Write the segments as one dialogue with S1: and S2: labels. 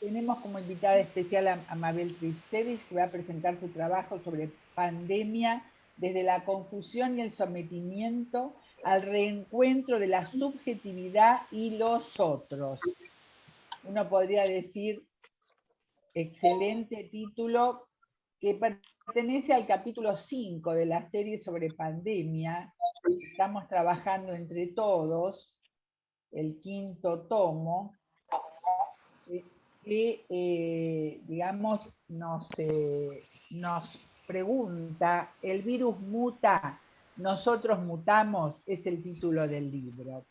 S1: tenemos como invitada especial a Mabel Tristevich, que va a presentar su trabajo sobre pandemia desde la confusión y el sometimiento al reencuentro de la subjetividad y los otros. Uno podría decir, excelente título, que pertenece al capítulo 5 de la serie sobre pandemia. Estamos trabajando entre todos, el 5º tomo, que digamos, nos pregunta, ¿el virus muta? ¿Nosotros mutamos? Es el título del libro.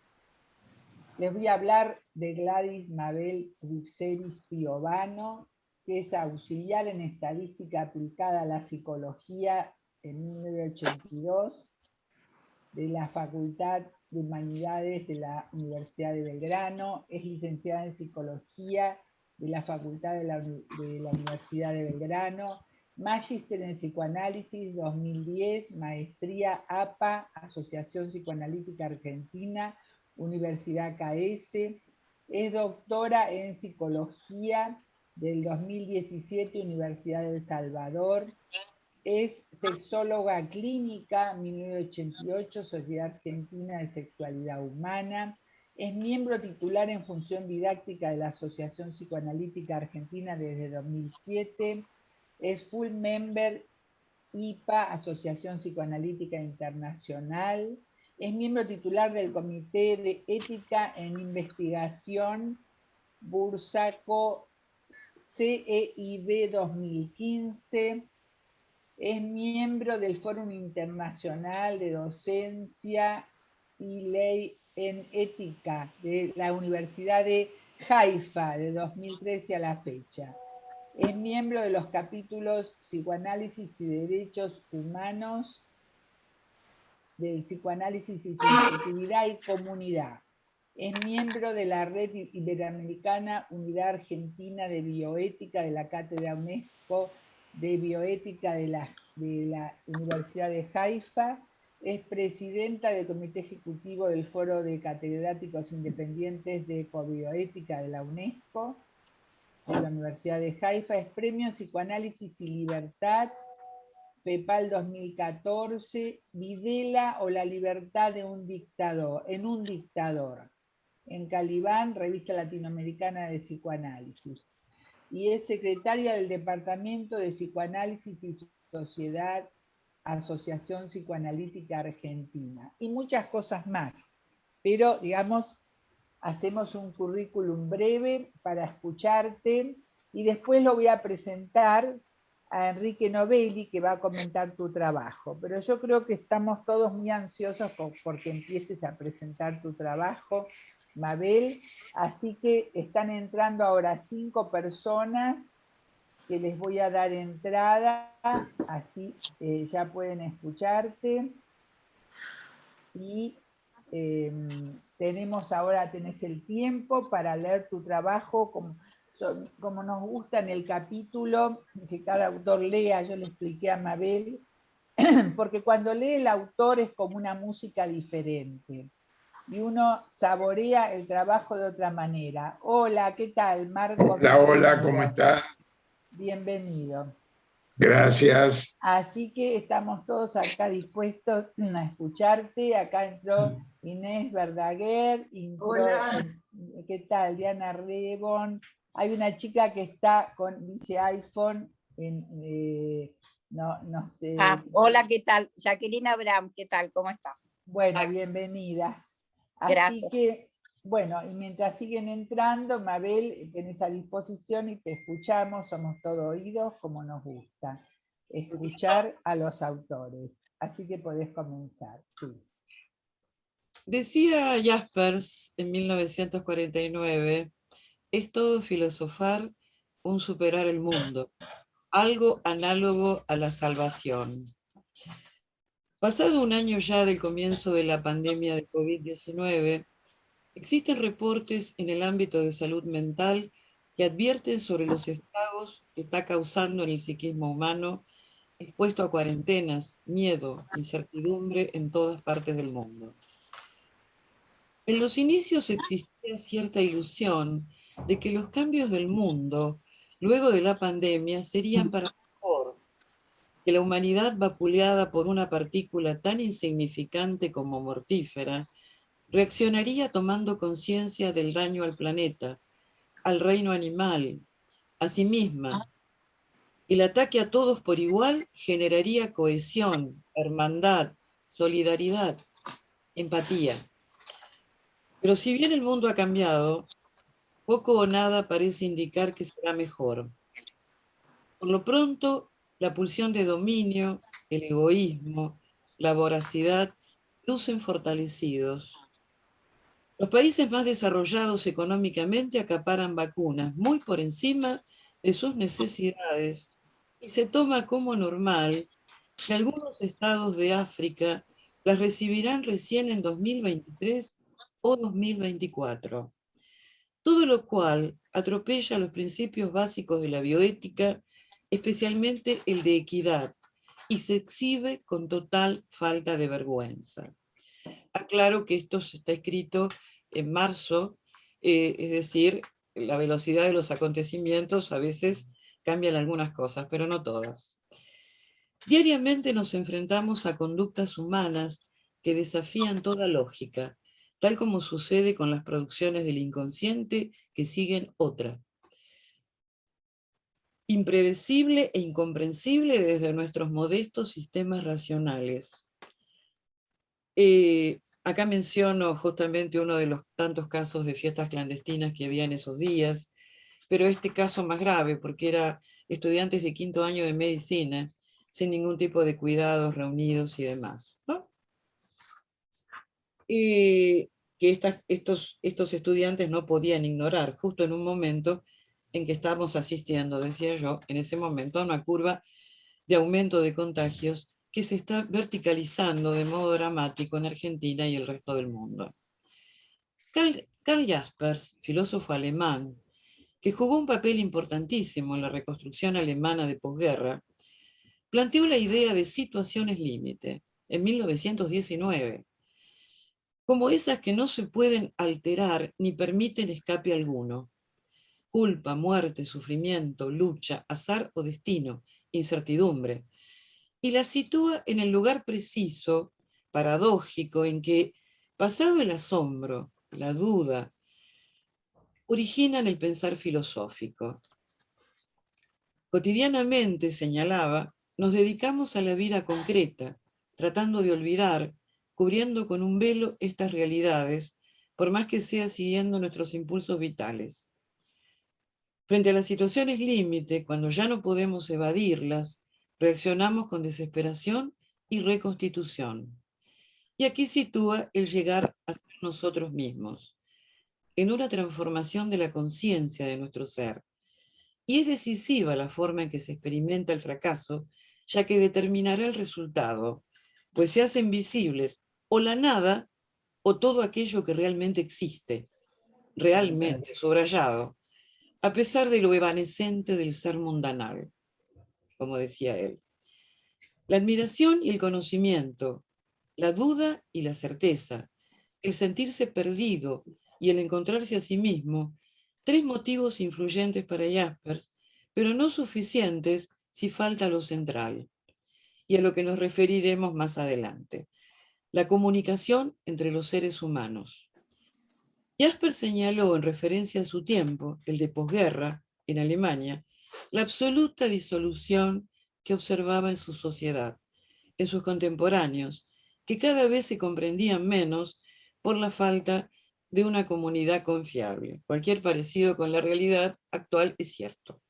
S1: Les voy a hablar de Gladys Mabel Tristevich Piovano, que es auxiliar en estadística aplicada a la psicología en 1982 de la Facultad de Humanidades de la Universidad de Belgrano, es licenciada en psicología de la Facultad de la Universidad de Belgrano, magíster en psicoanálisis 2010, maestría APA, Asociación Psicoanalítica Argentina, Universidad KS, es doctora en psicología del 2017, Universidad de El Salvador, es sexóloga clínica, 1988, Sociedad Argentina de Sexualidad Humana. Es miembro titular en función didáctica de la Asociación Psicoanalítica Argentina desde 2007. Es full member IPA, Asociación Psicoanalítica Internacional. Es miembro titular del Comité de Ética en Investigación Bursaco CEIB 2015. Es miembro del Fórum Internacional de Docencia y Ley en Ética de la Universidad de Haifa de 2013 a la fecha. Es miembro de los capítulos Psicoanálisis y Derechos Humanos del Psicoanálisis y Subjetividad y Comunidad. Es miembro de la Red Iberoamericana Unidad Argentina de Bioética de la Cátedra UNESCO de Bioética de la Universidad de Haifa. Es presidenta del Comité Ejecutivo del Foro de Catedráticos Independientes de Ecobioética de la UNESCO, de la Universidad de Haifa. Es premio Psicoanálisis y Libertad, PEPAL 2014, Videla o la libertad de un dictador, en un dictador, en Calibán, Revista Latinoamericana de Psicoanálisis. Y es secretaria del Departamento de Psicoanálisis y Sociedad, Asociación Psicoanalítica Argentina. Y muchas cosas más. Pero, digamos, hacemos un currículum breve para escucharte y después lo voy a presentar a Enrique Novelli, que va a comentar tu trabajo. Pero yo creo que estamos todos muy ansiosos porque empieces a presentar tu trabajo, Mabel. Así que están entrando ahora 5 personas que les voy a dar entrada, así ya pueden escucharte. Y tenemos ahora, tenés el tiempo para leer tu trabajo como nos gusta en el capítulo, que cada autor lea. Yo le expliqué a Mabel, porque cuando lee el autor es como una música diferente y uno saborea el trabajo de otra manera. Hola, ¿qué tal, Marco?
S2: Hola, hola, ¿cómo estás?
S1: Bienvenido.
S2: Gracias.
S1: Así que estamos todos acá dispuestos a escucharte. Acá entró Inés Verdaguer, ¿qué tal? Diana Rebon. Hay una chica que está dice iPhone, no sé.
S3: Hola, ¿qué tal? Jacqueline Abraham, ¿qué tal? ¿Cómo estás?
S1: Bueno, bienvenida. Así
S3: Gracias.
S1: que, bueno, y mientras siguen entrando, Mabel, tenés a disposición y te escuchamos, somos todo oídos como nos gusta escuchar a los autores. Así que podés comenzar. Sí.
S4: Decía Jaspers en 1949, es todo filosofar, un superar el mundo, algo análogo a la salvación. Pasado un año ya del comienzo de la pandemia de COVID-19, existen reportes en el ámbito de salud mental que advierten sobre los estragos que está causando en el psiquismo humano, expuesto a cuarentenas, miedo, incertidumbre en todas partes del mundo. En los inicios existía cierta ilusión de que los cambios del mundo, luego de la pandemia, serían para mejor, que la humanidad vapuleada por una partícula tan insignificante como mortífera, reaccionaría tomando conciencia del daño al planeta, al reino animal, a sí misma. El ataque a todos por igual generaría cohesión, hermandad, solidaridad, empatía. Pero si bien el mundo ha cambiado, poco o nada parece indicar que será mejor. Por lo pronto, la pulsión de dominio, el egoísmo, la voracidad lucen fortalecidos. Los países más desarrollados económicamente acaparan vacunas muy por encima de sus necesidades y se toma como normal que algunos estados de África las recibirán recién en 2023 o 2024. Todo lo cual atropella los principios básicos de la bioética, especialmente el de equidad, y se exhibe con total falta de vergüenza. Aclaro que esto está escrito en marzo, es decir, la velocidad de los acontecimientos a veces cambian algunas cosas, pero no todas. Diariamente nos enfrentamos a conductas humanas que desafían toda lógica, tal como sucede con las producciones del inconsciente que siguen otra. Impredecible e incomprensible desde nuestros modestos sistemas racionales. Acá menciono justamente uno de los tantos casos de fiestas clandestinas que había en esos días, pero este caso más grave, porque era estudiantes de 5º año de medicina, sin ningún tipo de cuidados, reunidos y demás, ¿no? Que estos estudiantes no podían ignorar, justo en un momento en que estábamos asistiendo, decía yo, en ese momento a una curva de aumento de contagios que se está verticalizando de modo dramático en Argentina y el resto del mundo. Karl Jaspers, filósofo alemán, que jugó un papel importantísimo en la reconstrucción alemana de posguerra, planteó la idea de situaciones límite en 1919, como esas que no se pueden alterar ni permiten escape alguno. Culpa, muerte, sufrimiento, lucha, azar o destino, incertidumbre. Y la sitúa en el lugar preciso, paradójico, en que, pasado el asombro, la duda, originan el pensar filosófico. Cotidianamente, señalaba, nos dedicamos a la vida concreta, tratando de olvidar, cubriendo con un velo estas realidades, por más que sea siguiendo nuestros impulsos vitales. Frente a las situaciones límite, cuando ya no podemos evadirlas, reaccionamos con desesperación y reconstitución. Y aquí sitúa el llegar a ser nosotros mismos, en una transformación de la conciencia de nuestro ser. Y es decisiva la forma en que se experimenta el fracaso, ya que determinará el resultado, pues se hacen visibles o la nada o todo aquello que realmente existe, realmente subrayado, a pesar de lo evanescente del ser mundanal, como decía él. La admiración y el conocimiento, la duda y la certeza, el sentirse perdido y el encontrarse a sí mismo, 3 motivos influyentes para Jaspers, pero no suficientes si falta lo central, y a lo que nos referiremos más adelante, la comunicación entre los seres humanos. Jaspers señaló, en referencia a su tiempo, el de posguerra, en Alemania, la absoluta disolución que observaba en su sociedad, en sus contemporáneos, que cada vez se comprendían menos por la falta de una comunidad confiable. Cualquier parecido con la realidad actual es cierto.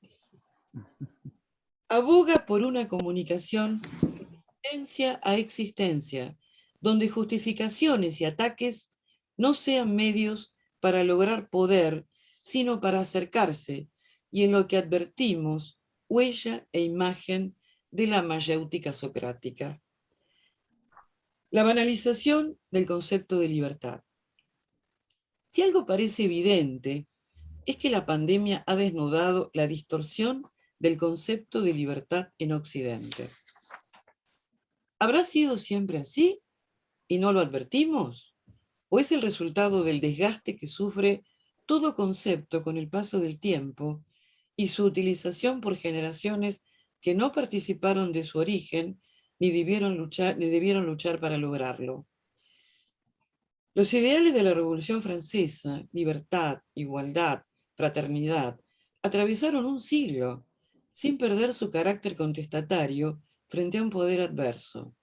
S4: Aboga por una comunicación de existencia a existencia, donde justificaciones y ataques no sean medios para lograr poder, sino para acercarse, y en lo que advertimos, huella e imagen de la mayéutica socrática. La banalización del concepto de libertad. Si algo parece evidente, es que la pandemia ha desnudado la distorsión del concepto de libertad en Occidente. ¿Habrá sido siempre así y no lo advertimos? o es el resultado del desgaste que sufre todo concepto con el paso del tiempo y su utilización por generaciones que no participaron de su origen ni debieron luchar para lograrlo? Los ideales de la Revolución Francesa, libertad, igualdad, fraternidad, atravesaron un siglo sin perder su carácter contestatario frente a un poder adverso.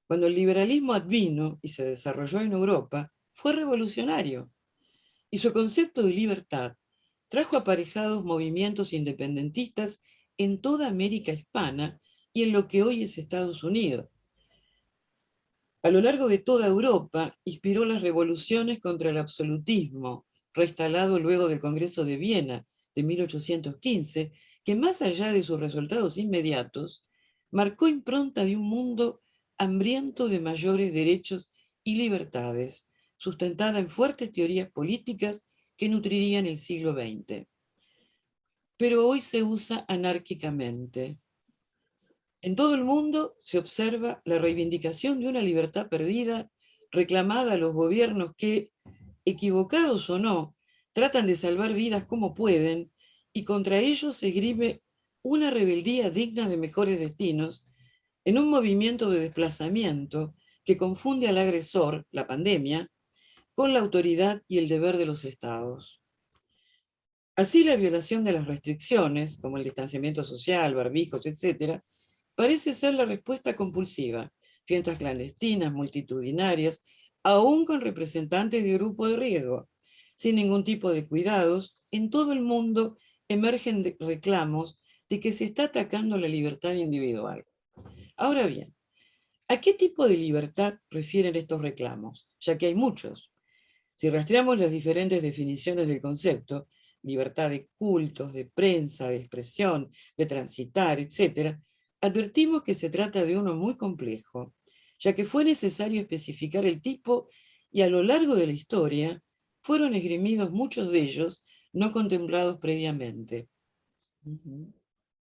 S4: Cuando el liberalismo advino y se desarrolló en Europa, fue revolucionario, y su concepto de libertad trajo aparejados movimientos independentistas en toda América hispana y en lo que hoy es Estados Unidos. A lo largo de toda Europa, inspiró las revoluciones contra el absolutismo, reinstalado luego del Congreso de Viena de 1815, que más allá de sus resultados inmediatos, marcó impronta de un mundo hambriento de mayores derechos y libertades, sustentada en fuertes teorías políticas que nutrirían el siglo XX. Pero hoy se usa anárquicamente. En todo el mundo se observa la reivindicación de una libertad perdida reclamada a los gobiernos que, equivocados o no, tratan de salvar vidas como pueden, y contra ellos se esgrime una rebeldía digna de mejores destinos en un movimiento de desplazamiento que confunde al agresor, la pandemia, con la autoridad y el deber de los estados. Así, la violación de las restricciones, como el distanciamiento social, barbijos, etc., parece ser la respuesta compulsiva. Fiestas clandestinas, multitudinarias, aún con representantes de grupos de riesgo. Sin ningún tipo de cuidados, en todo el mundo emergen reclamos de que se está atacando la libertad individual. Ahora bien, ¿a qué tipo de libertad refieren estos reclamos? Ya que hay muchos. Si rastreamos las diferentes definiciones del concepto, libertad de cultos, de prensa, de expresión, de transitar, etc., advertimos que se trata de uno muy complejo, ya que fue necesario especificar el tipo y a lo largo de la historia fueron esgrimidos muchos de ellos no contemplados previamente.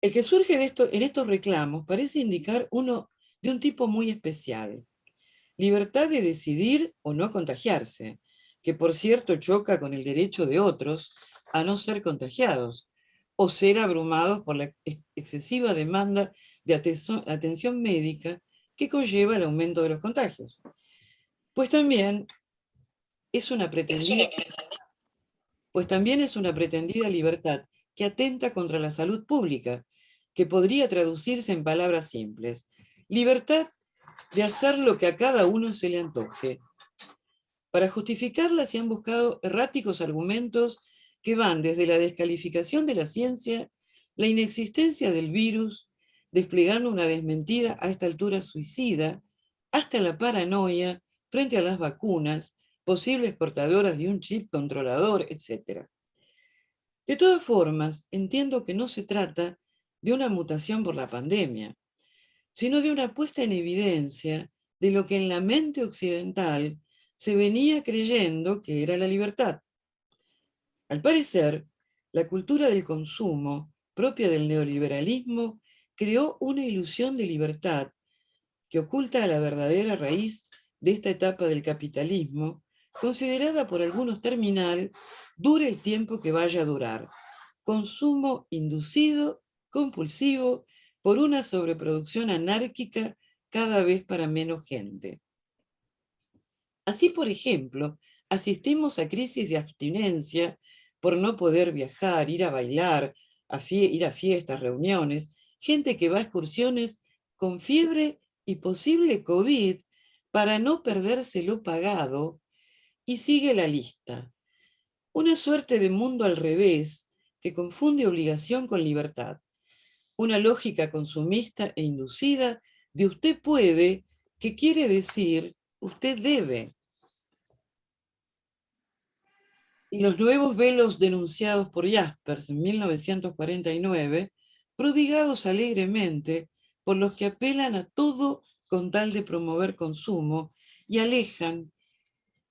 S4: El que surge en estos reclamos parece indicar uno de un tipo muy especial: libertad de decidir o no contagiarse, que por cierto choca con el derecho de otros a no ser contagiados o ser abrumados por la excesiva demanda de atención médica que conlleva el aumento de los contagios. Pues también es una pretendida libertad que atenta contra la salud pública, que podría traducirse en palabras simples: libertad de hacer lo que a cada uno se le antoje. Para justificarla se han buscado erráticos argumentos que van desde la descalificación de la ciencia, la inexistencia del virus, desplegando una desmentida a esta altura suicida, hasta la paranoia frente a las vacunas, posibles portadoras de un chip controlador, etc. De todas formas, entiendo que no se trata de una mutación por la pandemia, sino de una puesta en evidencia de lo que en la mente occidental se venía creyendo que era la libertad. Al parecer, la cultura del consumo, propia del neoliberalismo, creó una ilusión de libertad que oculta a la verdadera raíz de esta etapa del capitalismo, considerada por algunos terminal, dure el tiempo que vaya a durar. Consumo inducido, compulsivo, por una sobreproducción anárquica cada vez para menos gente. Así, por ejemplo, asistimos a crisis de abstinencia por no poder viajar, ir a bailar, ir a fiestas, reuniones, gente que va a excursiones con fiebre y posible COVID para no perderse lo pagado, y sigue la lista. Una suerte de mundo al revés que confunde obligación con libertad. Una lógica consumista e inducida de usted puede, que quiere decir usted debe. Y los nuevos velos denunciados por Jaspers en 1949, prodigados alegremente por los que apelan a todo con tal de promover consumo y alejan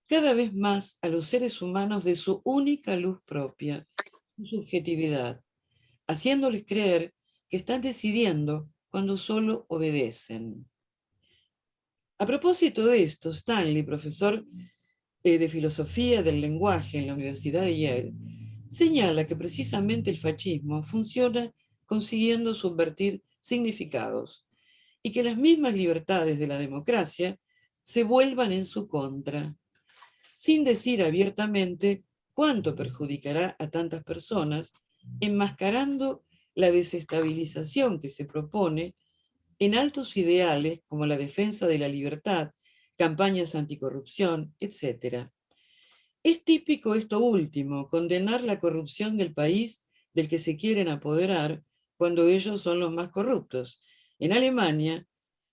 S4: cada vez más a los seres humanos de su única luz propia, su subjetividad, haciéndoles creer que están decidiendo cuando solo obedecen. A propósito de esto, Stanley, profesor de Filosofía del Lenguaje en la Universidad de Yale, señala que precisamente el fascismo funciona consiguiendo subvertir significados y que las mismas libertades de la democracia se vuelvan en su contra, sin decir abiertamente cuánto perjudicará a tantas personas, enmascarando la desestabilización que se propone en altos ideales como la defensa de la libertad, campañas anticorrupción, etc. Es típico esto último, condenar la corrupción del país del que se quieren apoderar cuando ellos son los más corruptos. En Alemania,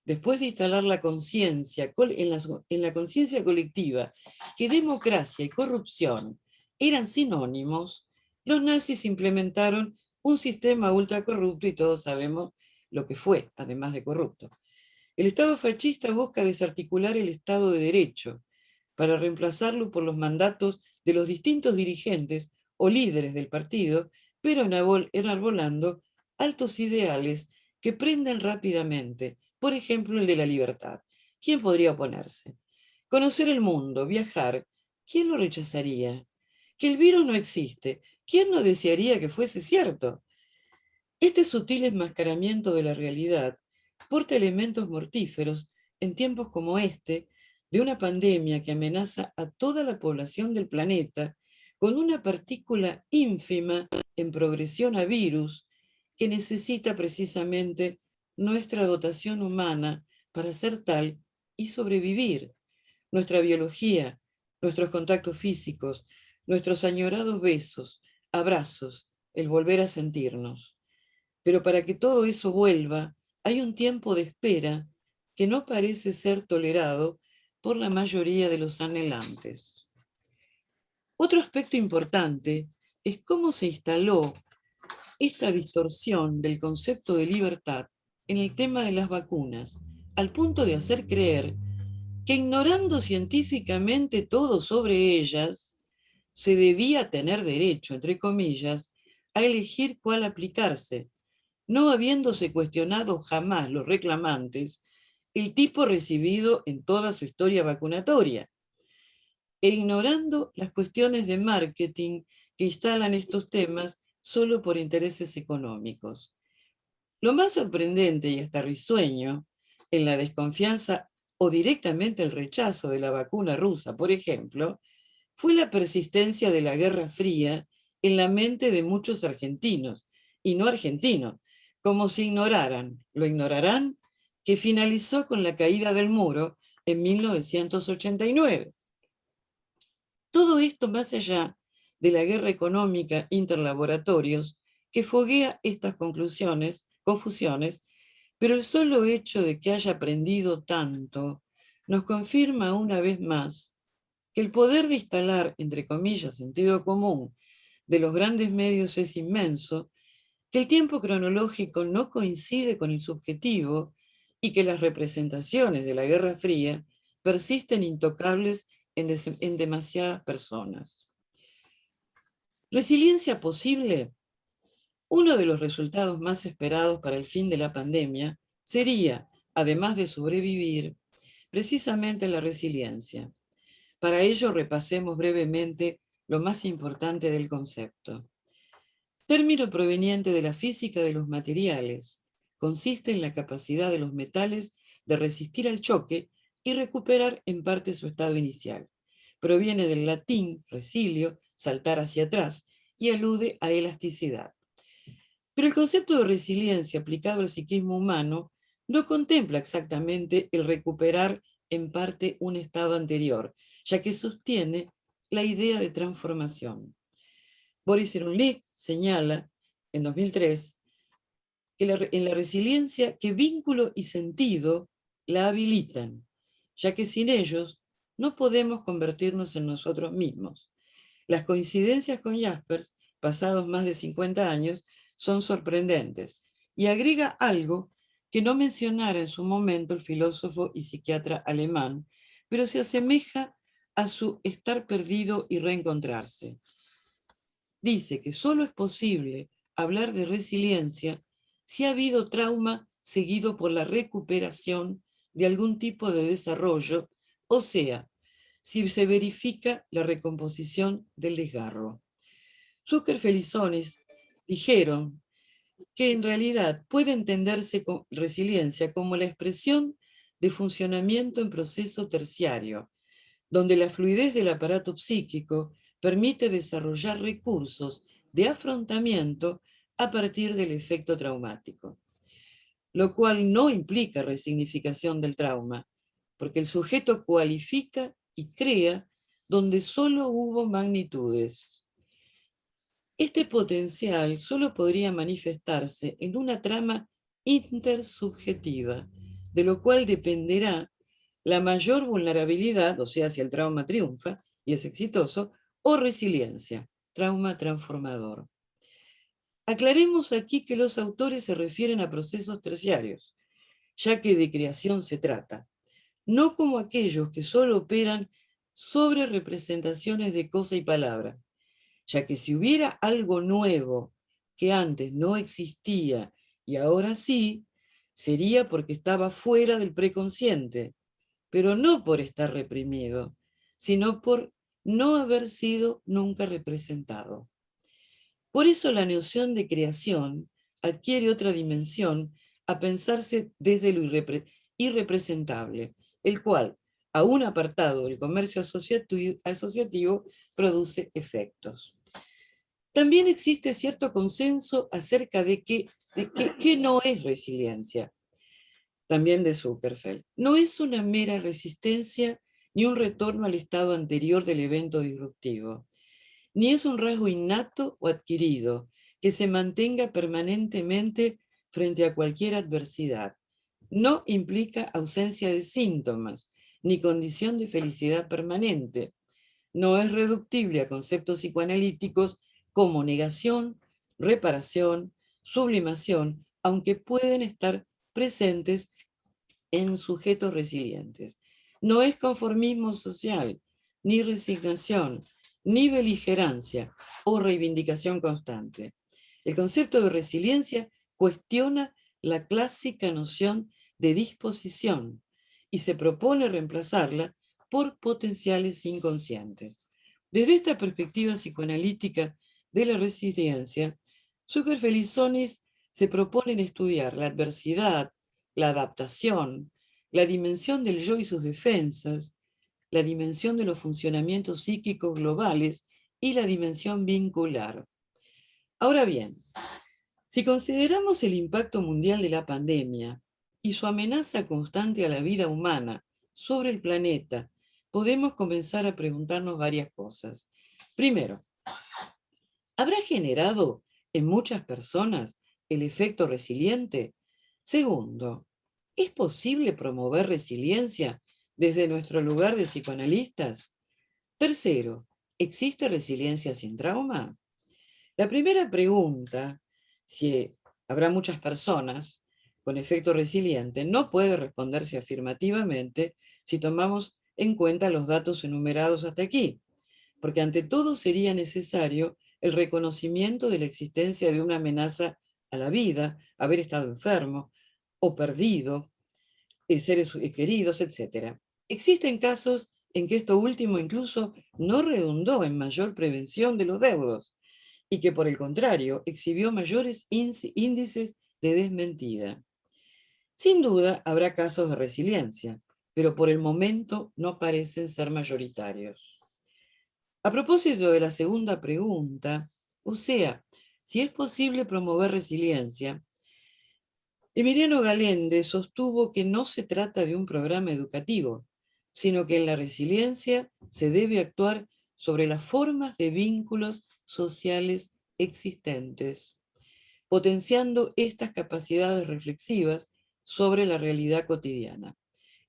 S4: después de instalar la conciencia, en la conciencia colectiva, que democracia y corrupción eran sinónimos, los nazis implementaron un sistema ultracorrupto y todos sabemos lo que fue, además de corrupto. El Estado fascista busca desarticular el Estado de Derecho para reemplazarlo por los mandatos de los distintos dirigentes o líderes del partido, pero enarbolando altos ideales que prenden rápidamente, por ejemplo el de la libertad. ¿Quién podría oponerse? Conocer el mundo, viajar, ¿quién lo rechazaría? Que el virus no existe, ¿quién no desearía que fuese cierto? Este sutil enmascaramiento de la realidad porta elementos mortíferos en tiempos como este, de una pandemia que amenaza a toda la población del planeta con una partícula ínfima en progresión a virus que necesita precisamente nuestra dotación humana para ser tal y sobrevivir. Nuestra biología, nuestros contactos físicos, nuestros añorados besos, abrazos, el volver a sentirnos. Pero para que todo eso vuelva, hay un tiempo de espera que no parece ser tolerado por la mayoría de los anhelantes. Otro aspecto importante es cómo se instaló esta distorsión del concepto de libertad en el tema de las vacunas, al punto de hacer creer que ignorando científicamente todo sobre ellas, se debía tener derecho, entre comillas, a elegir cuál aplicarse, no habiéndose cuestionado jamás los reclamantes el tipo recibido en toda su historia vacunatoria, e ignorando las cuestiones de marketing que instalan estos temas solo por intereses económicos. Lo más sorprendente y hasta risueño en la desconfianza o directamente el rechazo de la vacuna rusa, por ejemplo, fue la persistencia de la Guerra Fría en la mente de muchos argentinos, y no argentinos, como si lo ignorarán, que finalizó con la caída del muro en 1989. Todo esto más allá de la guerra económica interlaboratorios que foguea estas confusiones, pero el solo hecho de que haya aprendido tanto nos confirma una vez más que el poder de instalar, entre comillas, sentido común de los grandes medios es inmenso, que el tiempo cronológico no coincide con el subjetivo y que las representaciones de la Guerra Fría persisten intocables en demasiadas personas. Resiliencia posible. Uno de los resultados más esperados para el fin de la pandemia sería, además de sobrevivir, precisamente la resiliencia. Para ello repasemos brevemente lo más importante del concepto. Término proveniente de la física de los materiales, consiste en la capacidad de los metales de resistir al choque y recuperar en parte su estado inicial. Proviene del latín resilio, saltar hacia atrás, y alude a elasticidad. Pero el concepto de resiliencia aplicado al psiquismo humano no contempla exactamente el recuperar en parte un estado anterior, ya que sostiene la idea de transformación. Boris Cyrulnik señala en 2003 que en la resiliencia que vínculo y sentido la habilitan, ya que sin ellos no podemos convertirnos en nosotros mismos. Las coincidencias con Jaspers, pasados más de 50 años, son sorprendentes, y agrega algo que no mencionara en su momento el filósofo y psiquiatra alemán, pero se asemeja a su estar perdido y reencontrarse. Dice que solo es posible hablar de resiliencia si ha habido trauma seguido por la recuperación de algún tipo de desarrollo, o sea, si se verifica la recomposición del desgarro. Zucker, Felizonis dijeron que en realidad puede entenderse resiliencia como la expresión de funcionamiento en proceso terciario, donde la fluidez del aparato psíquico permite desarrollar recursos de afrontamiento a partir del efecto traumático, lo cual no implica resignificación del trauma, porque el sujeto cualifica y crea donde solo hubo magnitudes. Este potencial solo podría manifestarse en una trama intersubjetiva, de lo cual dependerá la mayor vulnerabilidad, o sea, si el trauma triunfa y es exitoso, o resiliencia, trauma transformador. Aclaremos aquí que los autores se refieren a procesos terciarios, ya que de creación se trata, no como aquellos que solo operan sobre representaciones de cosa y palabra, ya que si hubiera algo nuevo que antes no existía y ahora sí, sería porque estaba fuera del preconsciente, pero no por estar reprimido, sino por no haber sido nunca representado. Por eso la noción de creación adquiere otra dimensión a pensarse desde lo irrepresentable, el cual, aún apartado del comercio asociativo, produce efectos. También existe cierto consenso acerca de qué no es resiliencia, también de Zuckerfeld. No es una mera resistencia ni un retorno al estado anterior del evento disruptivo, ni es un rasgo innato o adquirido que se mantenga permanentemente frente a cualquier adversidad. No implica ausencia de síntomas, ni condición de felicidad permanente. No es reductible a conceptos psicoanalíticos como negación, reparación, sublimación, aunque pueden estar presentes en sujetos resilientes. No es conformismo social, ni resignación, ni beligerancia o reivindicación constante. El concepto de resiliencia cuestiona la clásica noción de disposición y se propone reemplazarla por potenciales inconscientes. Desde esta perspectiva psicoanalítica de la resiliencia, Zucker, Felizonis se proponen estudiar la adversidad, la adaptación, la dimensión del yo y sus defensas, la dimensión de los funcionamientos psíquicos globales y la dimensión vincular. Ahora bien, si consideramos el impacto mundial de la pandemia y su amenaza constante a la vida humana sobre el planeta, podemos comenzar a preguntarnos varias cosas. Primero, ¿habrá generado en muchas personas el efecto resiliente? Segundo, ¿es posible promover resiliencia desde nuestro lugar de psicoanalistas? Tercero, ¿existe resiliencia sin trauma? La primera pregunta, si habrá muchas personas con efecto resiliente, no puede responderse afirmativamente si tomamos en cuenta los datos enumerados hasta aquí, porque ante todo sería necesario el reconocimiento de la existencia de una amenaza a la vida, haber estado enfermo o perdido, seres queridos, etc. Existen casos en que esto último incluso no redundó en mayor prevención de los deudos y que por el contrario exhibió mayores índices de desmentida. Sin duda habrá casos de resiliencia, pero por el momento no parecen ser mayoritarios. A propósito de la segunda pregunta, o sea, si es posible promover resiliencia, Emiliano Galende sostuvo que no se trata de un programa educativo, sino que en la resiliencia se debe actuar sobre las formas de vínculos sociales existentes, potenciando estas capacidades reflexivas sobre la realidad cotidiana.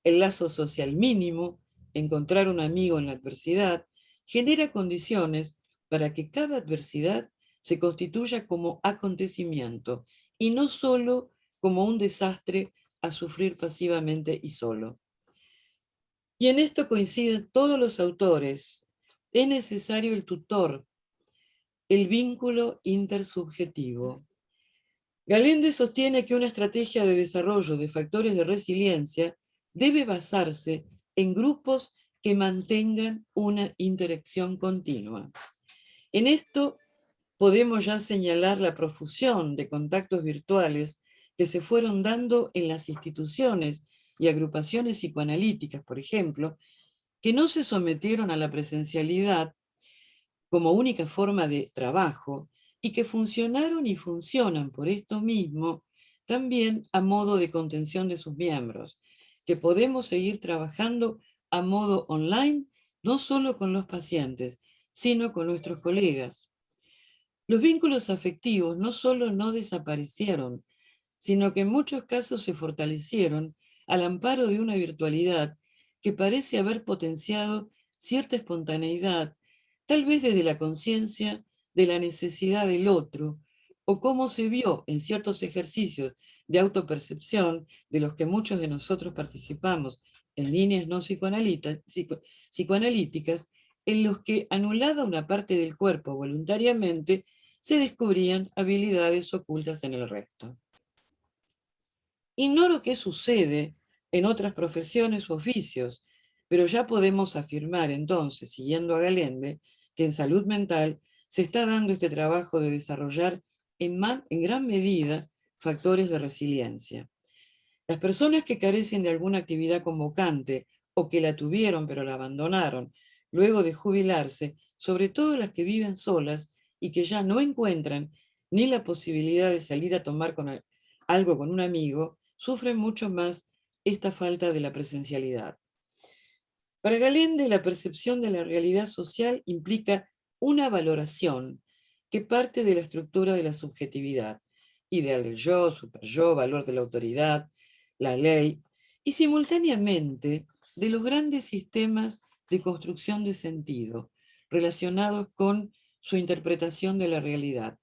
S4: El lazo social mínimo, encontrar un amigo en la adversidad, genera condiciones para que cada adversidad se constituya como acontecimiento y no solo como un desastre a sufrir pasivamente y solo. Y en esto coinciden todos los autores. Es necesario el tutor, el vínculo intersubjetivo. Galende sostiene que una estrategia de desarrollo de factores de resiliencia debe basarse en grupos que mantengan una interacción continua. En esto podemos ya señalar la profusión de contactos virtuales que se fueron dando en las instituciones y agrupaciones psicoanalíticas, por ejemplo, que no se sometieron a la presencialidad como única forma de trabajo y que funcionaron y funcionan por esto mismo también a modo de contención de sus miembros, que podemos seguir trabajando a modo online, no solo con los pacientes, sino con nuestros colegas. Los vínculos afectivos no solo no desaparecieron, sino que en muchos casos se fortalecieron al amparo de una virtualidad que parece haber potenciado cierta espontaneidad, tal vez desde la conciencia de la necesidad del otro, o como se vio en ciertos ejercicios de autopercepción de los que muchos de nosotros participamos en líneas no psicoanalíticas, en los que, anulada una parte del cuerpo voluntariamente, se descubrían habilidades ocultas en el resto. Ignoro qué sucede en otras profesiones u oficios, pero ya podemos afirmar entonces, siguiendo a Galende, que en salud mental se está dando este trabajo de desarrollar en gran medida factores de resiliencia. Las personas que carecen de alguna actividad convocante o que la tuvieron pero la abandonaron luego de jubilarse, sobre todo las que viven solas y que ya no encuentran ni la posibilidad de salir a tomar algo con un amigo, sufren mucho más esta falta de la presencialidad. Para Galende, la percepción de la realidad social implica una valoración que parte de la estructura de la subjetividad, ideal del yo, superyo, valor de la autoridad, la ley, y simultáneamente de los grandes sistemas de construcción de sentido relacionados con su interpretación de la realidad,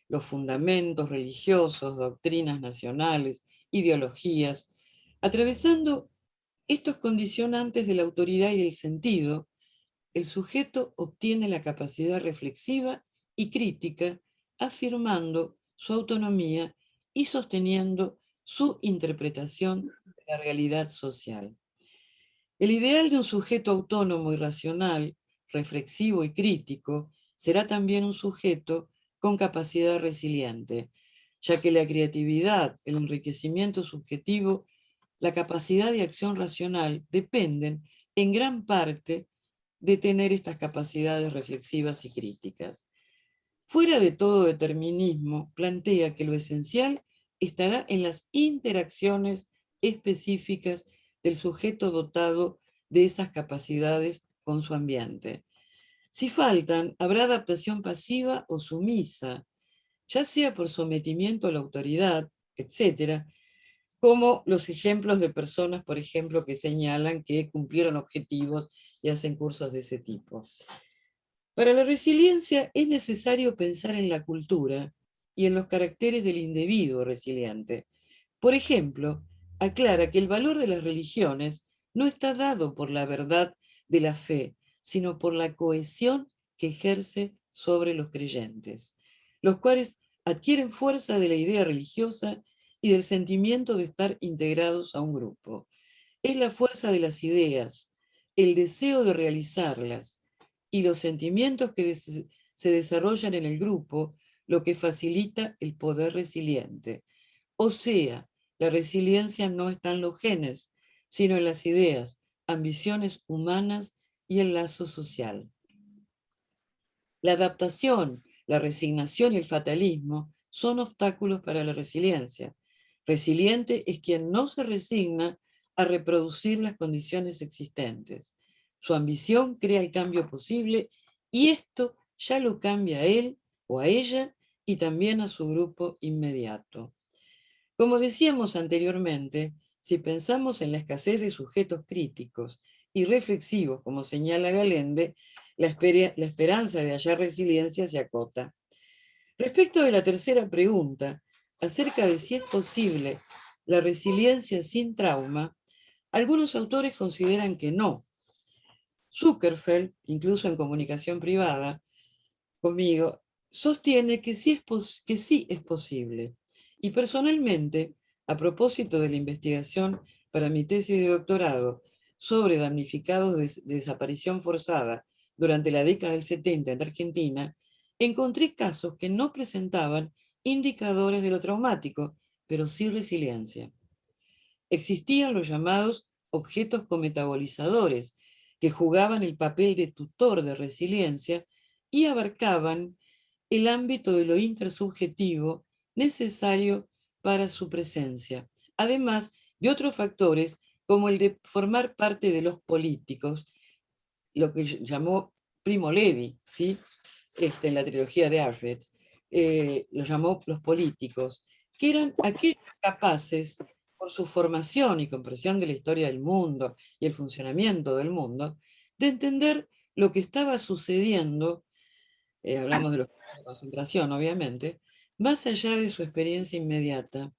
S4: los fundamentos religiosos, doctrinas nacionales, ideologías, atravesando estos condicionantes de la autoridad y del sentido. El sujeto obtiene la capacidad reflexiva y crítica, afirmando su autonomía y sosteniendo su interpretación de la realidad social. El ideal de un sujeto autónomo y racional, reflexivo y crítico, será también un sujeto con capacidad resiliente, ya que la creatividad, el enriquecimiento subjetivo, la capacidad de acción racional dependen en gran parte de tener estas capacidades reflexivas y críticas. Fuera de todo determinismo, plantea que lo esencial estará en las interacciones específicas del sujeto dotado de esas capacidades con su ambiente. Si faltan, habrá adaptación pasiva o sumisa, ya sea por sometimiento a la autoridad, etc., como los ejemplos de personas, por ejemplo, que señalan que cumplieron objetivos y hacen cursos de ese tipo. Para la resiliencia es necesario pensar en la cultura y en los caracteres del individuo resiliente. Por ejemplo, aclara que el valor de las religiones no está dado por la verdad de la fe, sino por la cohesión que ejerce sobre los creyentes, los cuales adquieren fuerza de la idea religiosa y del sentimiento de estar integrados a un grupo. Es la fuerza de las ideas, el deseo de realizarlas y los sentimientos que se desarrollan en el grupo lo que facilita el poder resiliente. O sea, la resiliencia no está en los genes, sino en las ideas, ambiciones humanas y el lazo social. La adaptación, la resignación y el fatalismo son obstáculos para la resiliencia. Resiliente es quien no se resigna a reproducir las condiciones existentes. Su ambición crea el cambio posible y esto ya lo cambia a él o a ella y también a su grupo inmediato. Como decíamos anteriormente, si pensamos en la escasez de sujetos críticos y reflexivos, como señala Galende, la esperanza de hallar resiliencia se acota. Respecto de la tercera pregunta, acerca de si es posible la resiliencia sin trauma, algunos autores consideran que no. Zuckerfeld, incluso en comunicación privada conmigo, sostiene que sí es posible. Y personalmente, a propósito de la investigación para mi tesis de doctorado sobre damnificados de desaparición forzada durante la década del 70 en Argentina, encontré casos que no presentaban indicadores de lo traumático, pero sí resiliencia. Existían los llamados objetos cometabolizadores, que jugaban el papel de tutor de resiliencia y abarcaban el ámbito de lo intersubjetivo necesario para su presencia, además de otros factores como el de formar parte de los políticos, lo que llamó Primo Levi, ¿sí? En la trilogía de Auschwitz, lo llamó los políticos, que eran aquellos capaces, por su formación y comprensión de la historia del mundo y el funcionamiento del mundo, de entender lo que estaba sucediendo, hablamos de los campos de concentración, obviamente, más allá de su experiencia inmediata.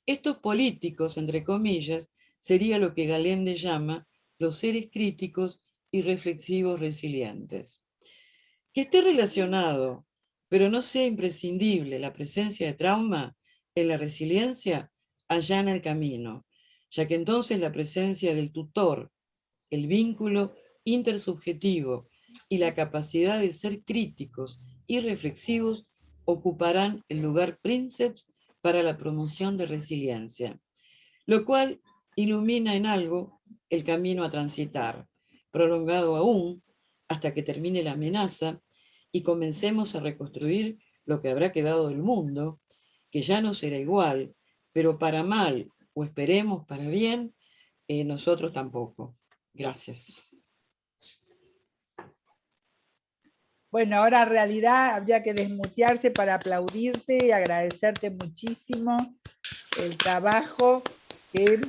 S4: Estos políticos, entre comillas, sería lo que Galende llama los seres críticos y reflexivos resilientes. Que esté relacionado, pero no sea imprescindible la presencia de trauma en la resiliencia, allana el camino, ya que entonces la presencia del tutor, el vínculo intersubjetivo y la capacidad de ser críticos y reflexivos ocuparán el lugar princeps para la promoción de resiliencia, lo cual ilumina en algo el camino a transitar, prolongado aún hasta que termine la amenaza y comencemos a reconstruir lo que habrá quedado del mundo, que ya no será igual, pero para mal, o esperemos para bien, nosotros tampoco. Gracias.
S1: Bueno, ahora en realidad habría que desmutearse para aplaudirte y agradecerte muchísimo el trabajo que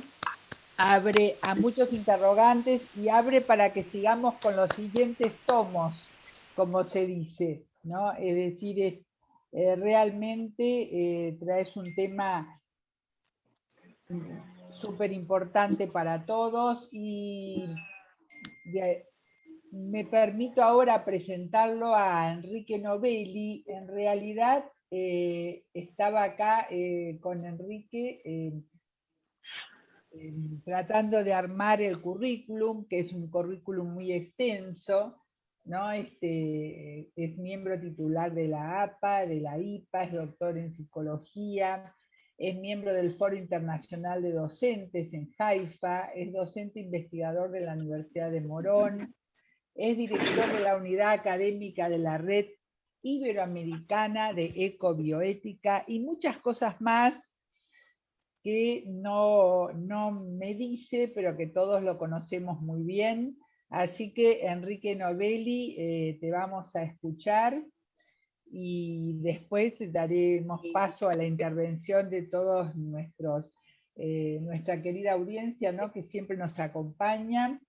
S1: abre a muchos interrogantes y abre para que sigamos con los siguientes tomos, como se dice, ¿no? Es decir, realmente traes un tema súper importante para todos y me permito ahora presentarlo a Enrique Novelli. En realidad estaba acá con Enrique tratando de armar el currículum, que es un currículum muy extenso, ¿no? Es miembro titular de la APA, de la IPA, es doctor en psicología, es miembro del Foro Internacional de Docentes en Haifa, es docente investigador de la Universidad de Morón, es director de la unidad académica de la Red Iberoamericana de Ecobioética y muchas cosas más que no me dice, pero que todos lo conocemos muy bien. Así que, Enrique Novelli, te vamos a escuchar y después daremos paso a la intervención de todos nuestra querida audiencia, ¿no? Que siempre nos acompaña.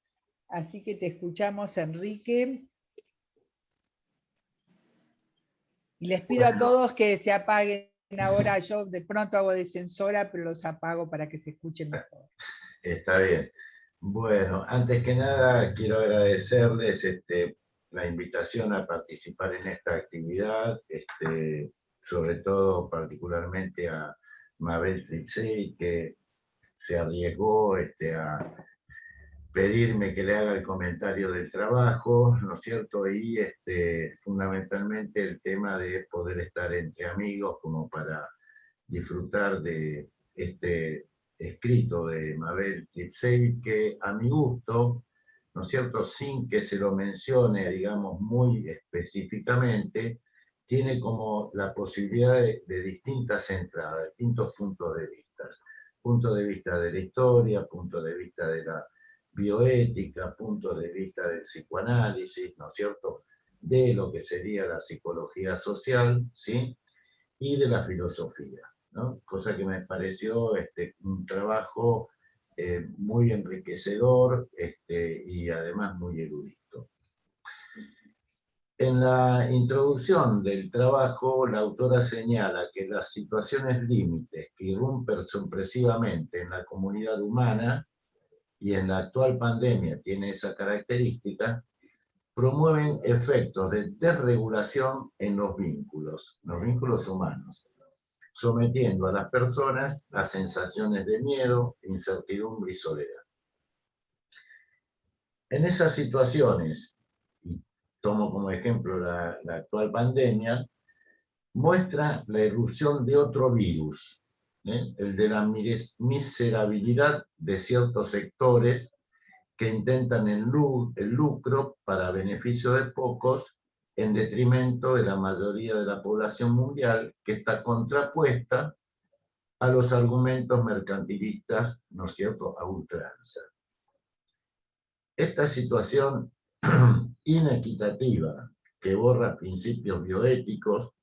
S1: Así que te escuchamos, Enrique. Y les pido a todos que se apaguen ahora. Yo de pronto hago de censora, pero los apago para que se escuchen mejor.
S2: Está bien. Bueno, antes que nada quiero agradecerles la invitación a participar en esta actividad, sobre todo particularmente a Mabel Tripsey, que se arriesgó a pedirme que le haga el comentario del trabajo, ¿no es cierto? Y fundamentalmente el tema de poder estar entre amigos como para disfrutar de este escrito de Mabel Tripsey, que a mi gusto, ¿no es cierto?, sin que se lo mencione, digamos, muy específicamente, tiene como la posibilidad de distintas entradas, distintos puntos de vista. Punto de vista de la historia, punto de vista de la bioética, punto de vista del psicoanálisis, ¿no es cierto?, de lo que sería la psicología social, ¿sí?, y de la filosofía, ¿no? Cosa que me pareció un trabajo muy enriquecedor y además muy erudito. En la introducción del trabajo, la autora señala que las situaciones límites que irrumpen sorpresivamente en la comunidad humana, y en la actual pandemia tiene esa característica, promueven efectos de desregulación en los vínculos humanos, sometiendo a las personas a sensaciones de miedo, incertidumbre y soledad. En esas situaciones, y tomo como ejemplo la actual pandemia, muestra la irrupción de otro virus, el de la miserabilidad de ciertos sectores que intentan el lucro para beneficio de pocos en detrimento de la mayoría de la población mundial, que está contrapuesta a los argumentos mercantilistas, ¿no es cierto?, a ultranza. Esta situación inequitativa que borra principios bioéticos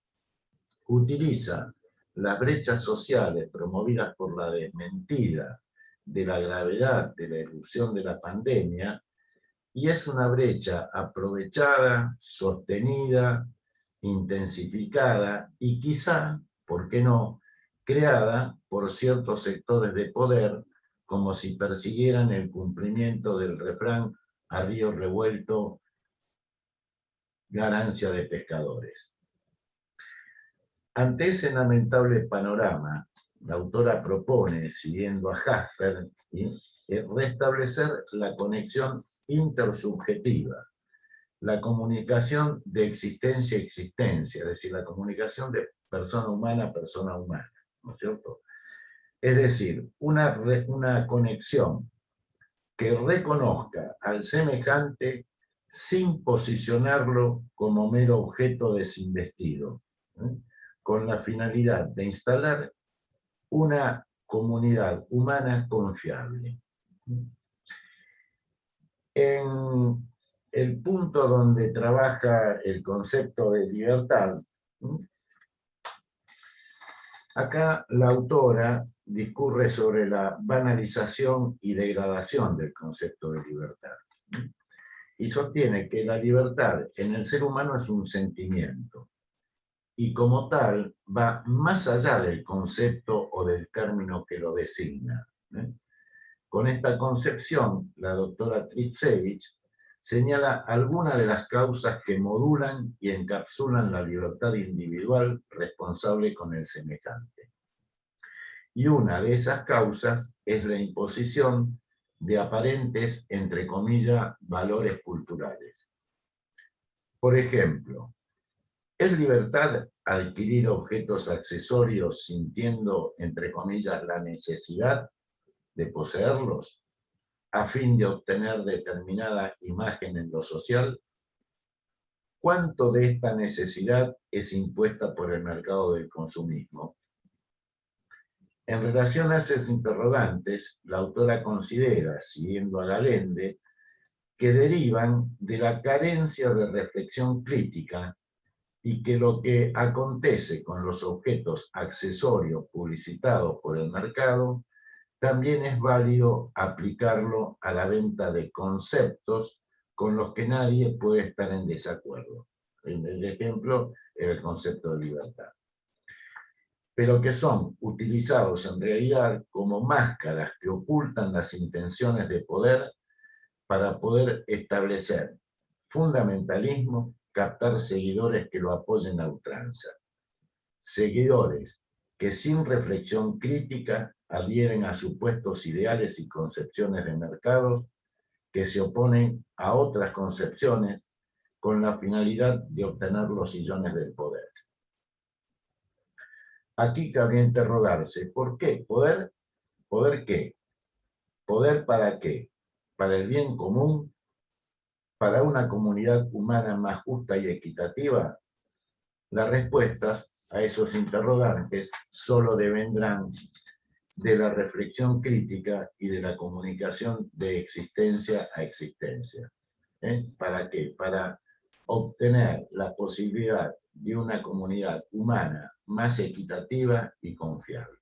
S2: utiliza las brechas sociales promovidas por la desmentida de la gravedad de la irrupción de la pandemia, y es una brecha aprovechada, sostenida, intensificada y quizá, ¿por qué no?, creada por ciertos sectores de poder, como si persiguieran el cumplimiento del refrán "a río revuelto, ganancia de pescadores". Ante ese lamentable panorama, la autora propone, siguiendo a Jasper, restablecer la conexión intersubjetiva, la comunicación de existencia a existencia, es decir, la comunicación de persona humana a persona humana, ¿no es cierto? Es decir, una conexión que reconozca al semejante sin posicionarlo como mero objeto desinvestido, con la finalidad de instalar una comunidad humana confiable. En el punto donde trabaja el concepto de libertad, acá la autora discurre sobre la banalización y degradación del concepto de libertad. Y sostiene que la libertad en el ser humano es un sentimiento, y como tal va más allá del concepto o del término que lo designa. Con esta concepción, la doctora Tripcevich señala algunas de las causas que modulan y encapsulan la libertad individual responsable con el semejante. Y una de esas causas es la imposición de aparentes, entre comillas, valores culturales. Por ejemplo, ¿es libertad adquirir objetos accesorios sintiendo, entre comillas, la necesidad de poseerlos a fin de obtener determinada imagen en lo social? ¿Cuánto de esta necesidad es impuesta por el mercado del consumismo? En relación a esos interrogantes, la autora considera, siguiendo a Galende, que derivan de la carencia de reflexión crítica y que lo que acontece con los objetos accesorios publicitados por el mercado también es válido aplicarlo a la venta de conceptos con los que nadie puede estar en desacuerdo. El ejemplo es el concepto de libertad. Pero que son utilizados en realidad como máscaras que ocultan las intenciones de poder para poder establecer fundamentalismo, captar seguidores que lo apoyen a ultranza. Seguidores que sin reflexión crítica adhieren a supuestos ideales y concepciones de mercados que se oponen a otras concepciones con la finalidad de obtener los sillones del poder. Aquí cabría interrogarse, ¿por qué? ¿Poder? ¿Poder qué? ¿Poder para qué? ¿Para el bien común? ¿Para una comunidad humana más justa y equitativa? Las respuestas a esos interrogantes solo devendrán de la reflexión crítica y de la comunicación de existencia a existencia. ¿Para qué? Para obtener la posibilidad de una comunidad humana más equitativa y confiable.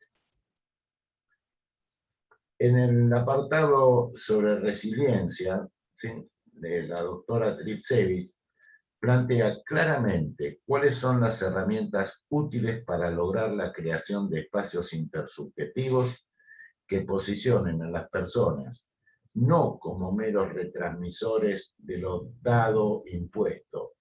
S2: En el apartado sobre resiliencia, ¿sí?, de la doctora Tripcevich, plantea claramente cuáles son las herramientas útiles para lograr la creación de espacios intersubjetivos que posicionen a las personas no como meros retransmisores de lo dado impuesto,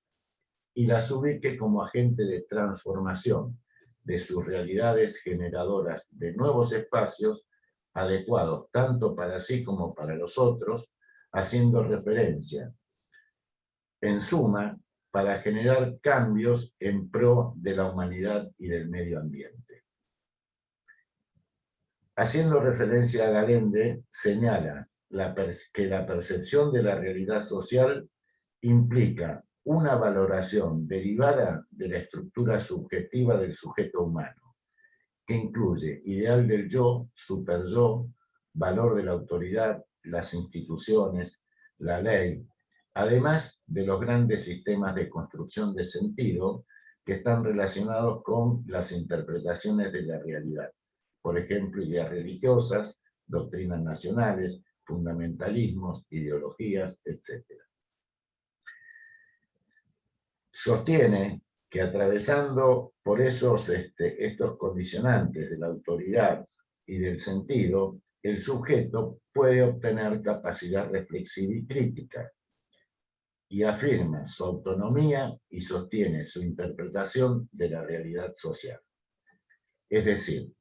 S2: y las ubique como agentes de transformación de sus realidades generadoras de nuevos espacios adecuados tanto para sí como para los otros, haciendo referencia, en suma, para generar cambios en pro de la humanidad y del medio ambiente. Haciendo referencia a Galende, señala que la percepción de la realidad social implica una valoración derivada de la estructura subjetiva del sujeto humano, que incluye ideal del yo, superyo, valor de la autoridad, las instituciones, la ley, además de los grandes sistemas de construcción de sentido que están relacionados con las interpretaciones de la realidad. Por ejemplo, ideas religiosas, doctrinas nacionales, fundamentalismos, ideologías, etc. Sostiene que atravesando por estos condicionantes de la autoridad y del sentido, el sujeto puede obtener capacidad reflexiva y crítica, y afirma su autonomía y sostiene su interpretación de la realidad social. Es decir,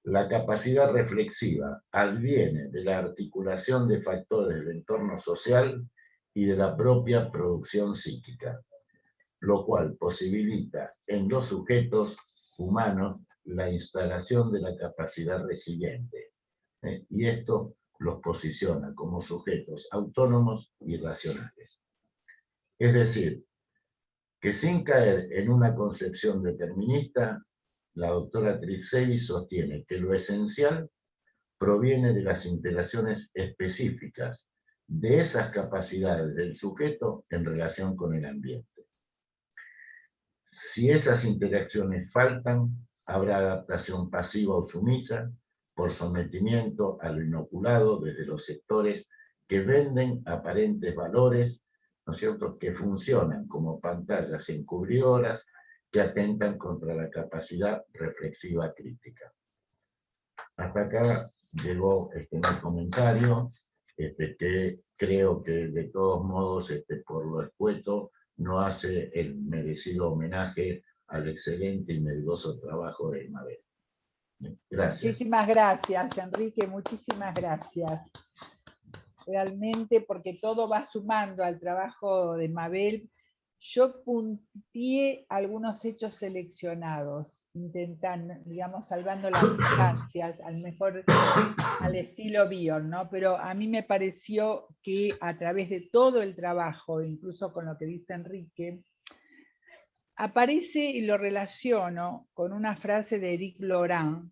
S2: la capacidad reflexiva adviene de la articulación de factores del entorno social y de la propia producción psíquica, lo cual posibilita en los sujetos humanos la instalación de la capacidad resiliente. Y esto los posiciona como sujetos autónomos y racionales. Es decir, que sin caer en una concepción determinista, la doctora Tripsey sostiene que lo esencial proviene de las interacciones específicas de esas capacidades del sujeto en relación con el ambiente. Si esas interacciones faltan, habrá adaptación pasiva o sumisa por sometimiento a lo inoculado desde los sectores que venden aparentes valores, ¿no es cierto?, que funcionan como pantallas encubridoras que atentan contra la capacidad reflexiva crítica. Hasta acá llegó mi comentario, que creo que de todos modos, por lo escueto, no hace el merecido homenaje al excelente y medroso trabajo de Mabel. Gracias.
S1: Muchísimas gracias, Enrique, muchísimas gracias. Realmente, porque todo va sumando al trabajo de Mabel. Yo punteé algunos hechos seleccionados, intentando, digamos, salvando las distancias, al estilo Bion, ¿no? Pero a mí me pareció que a través de todo el trabajo, incluso con lo que dice Enrique, aparece y lo relaciono con una frase de Éric Laurent,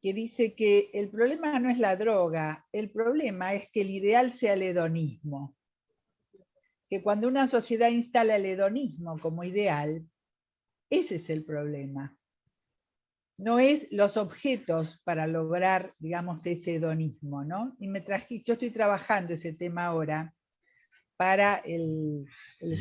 S1: que dice que el problema no es la droga, el problema es que el ideal sea el hedonismo. Que cuando una sociedad instala el hedonismo como ideal, ese es el problema. No es los objetos para lograr, digamos, ese hedonismo, ¿no? Y yo estoy trabajando ese tema ahora para el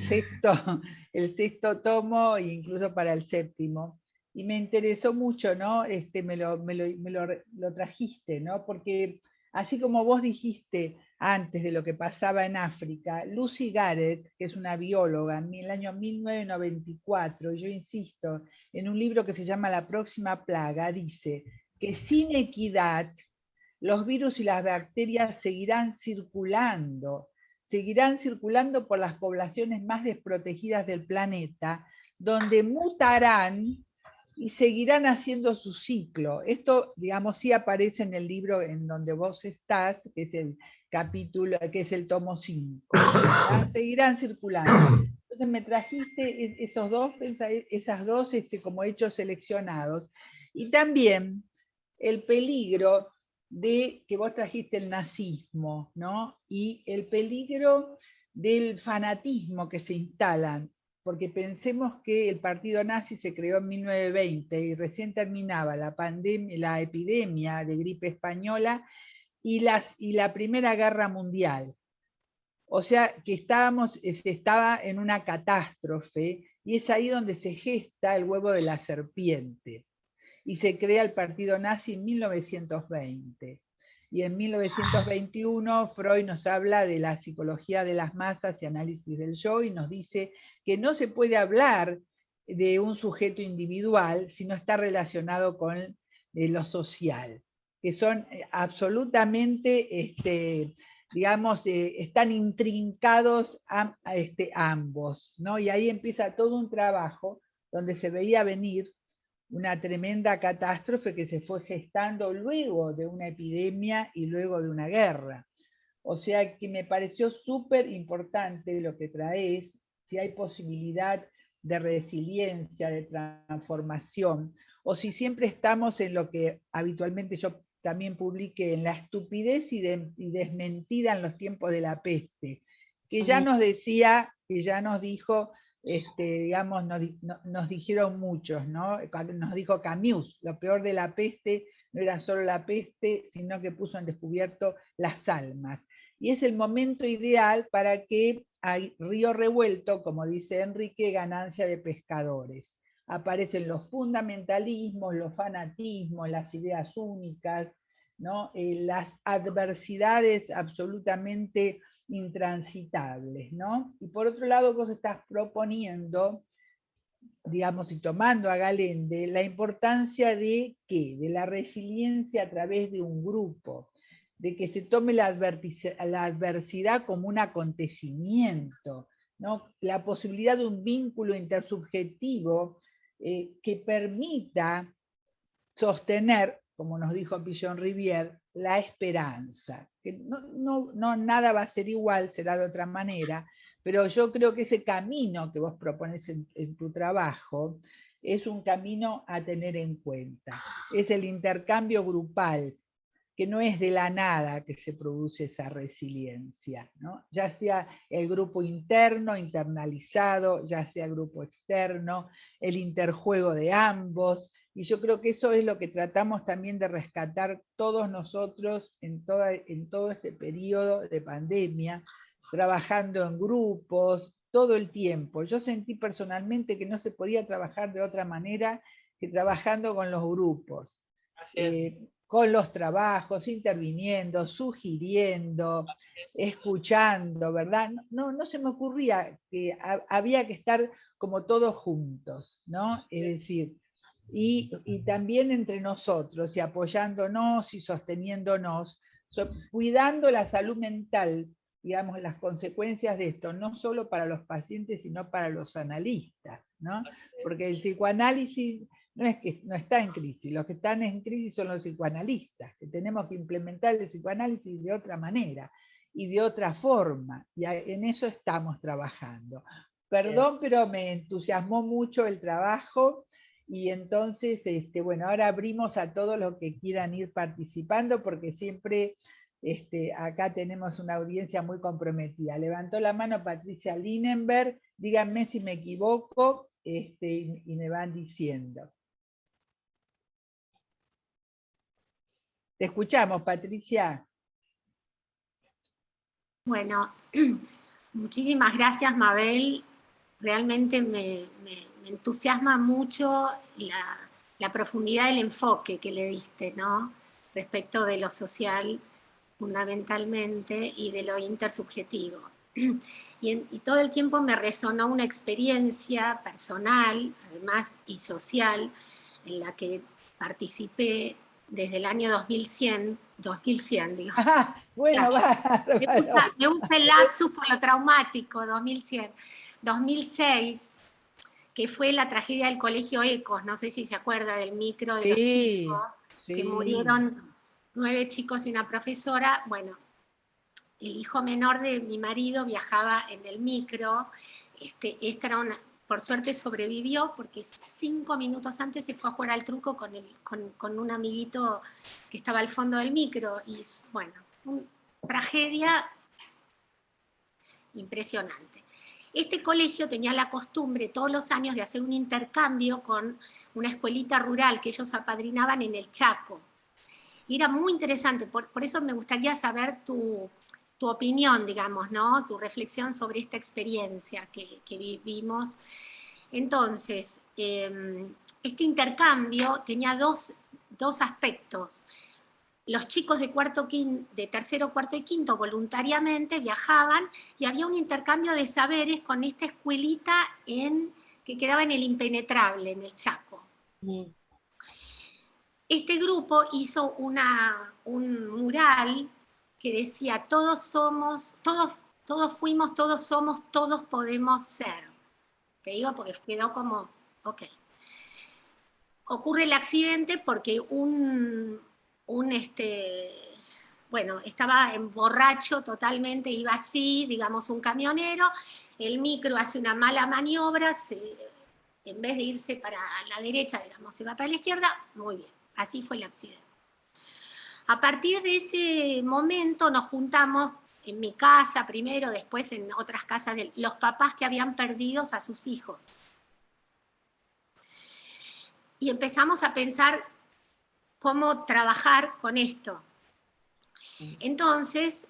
S1: sexto tomo e incluso para el séptimo. Y me interesó mucho, ¿no? Me lo trajiste, ¿no? Porque así como vos dijiste antes de lo que pasaba en África, Lucy Garrett, que es una bióloga, en el año 1994, y yo insisto, en un libro que se llama La próxima plaga, dice que sin equidad los virus y las bacterias seguirán circulando por las poblaciones más desprotegidas del planeta, donde mutarán y seguirán haciendo su ciclo. Esto, digamos, sí aparece en el libro en donde vos estás, que es el capítulo, que es el tomo 5. Seguirán circulando. Entonces me trajiste esas dos como hechos seleccionados. Y también el peligro de que vos trajiste el nazismo, ¿no? Y el peligro del fanatismo que se instalan, porque pensemos que el partido nazi se creó en 1920 y recién terminaba la epidemia de gripe española y la Primera Guerra Mundial. O sea que se estaba en una catástrofe y es ahí donde se gesta el huevo de la serpiente. Y se crea el partido nazi en 1920. Y en 1921 Freud nos habla de la psicología de las masas y análisis del yo y nos dice que no se puede hablar de un sujeto individual si no está relacionado con lo social, que son absolutamente digamos, están intrincados ambos, ¿no? Y ahí empieza todo un trabajo donde se veía venir una tremenda catástrofe que se fue gestando luego de una epidemia y luego de una guerra. O sea que me pareció súper importante lo que traes, si hay posibilidad de resiliencia, de transformación, o si siempre estamos en lo que habitualmente yo también publiqué, en la estupidez y desmentida en los tiempos de la peste, que ya nos decía, que ya nos dijo, digamos, nos dijeron muchos, ¿no? Nos dijo Camus, lo peor de la peste no era solo la peste, sino que puso en descubierto las almas. Y es el momento ideal para que hay río revuelto, como dice Enrique, ganancia de pescadores. Aparecen los fundamentalismos, los fanatismos, las ideas únicas, ¿no? Las adversidades absolutamente intransitables, ¿no? Y por otro lado, vos estás proponiendo, digamos, y tomando a Galende, la importancia de ¿qué? De la resiliencia a través de un grupo, de que se tome la adversidad como un acontecimiento, ¿no? La posibilidad de un vínculo intersubjetivo que permita sostener, como nos dijo Pillon Rivière, la esperanza. Que no nada va a ser igual, será de otra manera, pero yo creo que ese camino que vos propones en tu trabajo es un camino a tener en cuenta. Es el intercambio grupal, que no es de la nada que se produce esa resiliencia, ¿no? Ya sea el grupo interno, internalizado, ya sea el grupo externo, el interjuego de ambos, y yo creo que eso es lo que tratamos también de rescatar todos nosotros en todo este periodo de pandemia, trabajando en grupos, todo el tiempo. Yo sentí personalmente que no se podía trabajar de otra manera que trabajando con los grupos.
S4: Así es.
S1: Con los trabajos, interviniendo, sugiriendo, escuchando, ¿verdad? No se me ocurría que había que estar como todos juntos, ¿no? Es decir, y también entre nosotros, y apoyándonos y sosteniéndonos, cuidando la salud mental, digamos, las consecuencias de esto, no solo para los pacientes, sino para los analistas, ¿no? Porque el psicoanálisis no es que no está en crisis, los que están en crisis son los psicoanalistas, que tenemos que implementar el psicoanálisis de otra manera y de otra forma, y en eso estamos trabajando. Perdón, pero me entusiasmó mucho el trabajo, y entonces, bueno, ahora abrimos a todos los que quieran ir participando, porque siempre acá tenemos una audiencia muy comprometida. Levantó la mano Patricia Linenberg, díganme si me equivoco, y me van diciendo. Te escuchamos, Patricia.
S5: Bueno, muchísimas gracias, Mabel. Realmente me entusiasma mucho la profundidad del enfoque que le diste, ¿no? Respecto de lo social, fundamentalmente, y de lo intersubjetivo. Y todo el tiempo me resonó una experiencia personal, además, y social, en la que participé desde el año 2100, digo.
S1: Bueno,
S5: me gusta el lapsus por lo traumático, 2100. 2006, que fue la tragedia del Colegio Ecos, no sé si se acuerda del micro de los chicos, que murieron 9 chicos y una profesora. Bueno, el hijo menor de mi marido viajaba en el micro, esta era por suerte sobrevivió, porque 5 minutos antes se fue a jugar al truco con un amiguito que estaba al fondo del micro, y bueno, una tragedia impresionante. Este colegio tenía la costumbre todos los años de hacer un intercambio con una escuelita rural que ellos apadrinaban en el Chaco. Y era muy interesante, por eso me gustaría saber tu opinión, digamos, ¿no? Tu reflexión sobre esta experiencia que vivimos. Entonces, este intercambio tenía dos aspectos. Los chicos de tercero, cuarto y quinto voluntariamente viajaban, y había un intercambio de saberes con esta escuelita que quedaba en el Impenetrable, en el Chaco. Este grupo hizo un mural que decía, todos somos, todos fuimos, todos somos, todos podemos ser. Te digo porque quedó como, ok. Ocurre el accidente porque bueno, estaba borracho totalmente, iba así, digamos, un camionero, el micro hace una mala maniobra, en vez de irse para la derecha, digamos, se va para la izquierda, muy bien, así fue el accidente. A partir de ese momento nos juntamos en mi casa primero, después en otras casas de los papás que habían perdido a sus hijos. Y empezamos a pensar cómo trabajar con esto. Entonces,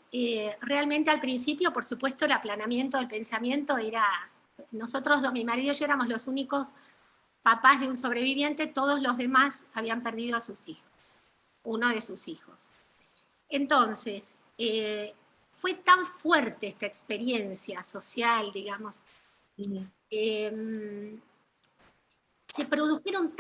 S5: realmente al principio, por supuesto, el aplanamiento del pensamiento era, nosotros, mi marido y yo éramos los únicos papás de un sobreviviente, todos los demás habían perdido a sus hijos, uno de sus hijos. Entonces, fue tan fuerte esta experiencia social, digamos, se produjeron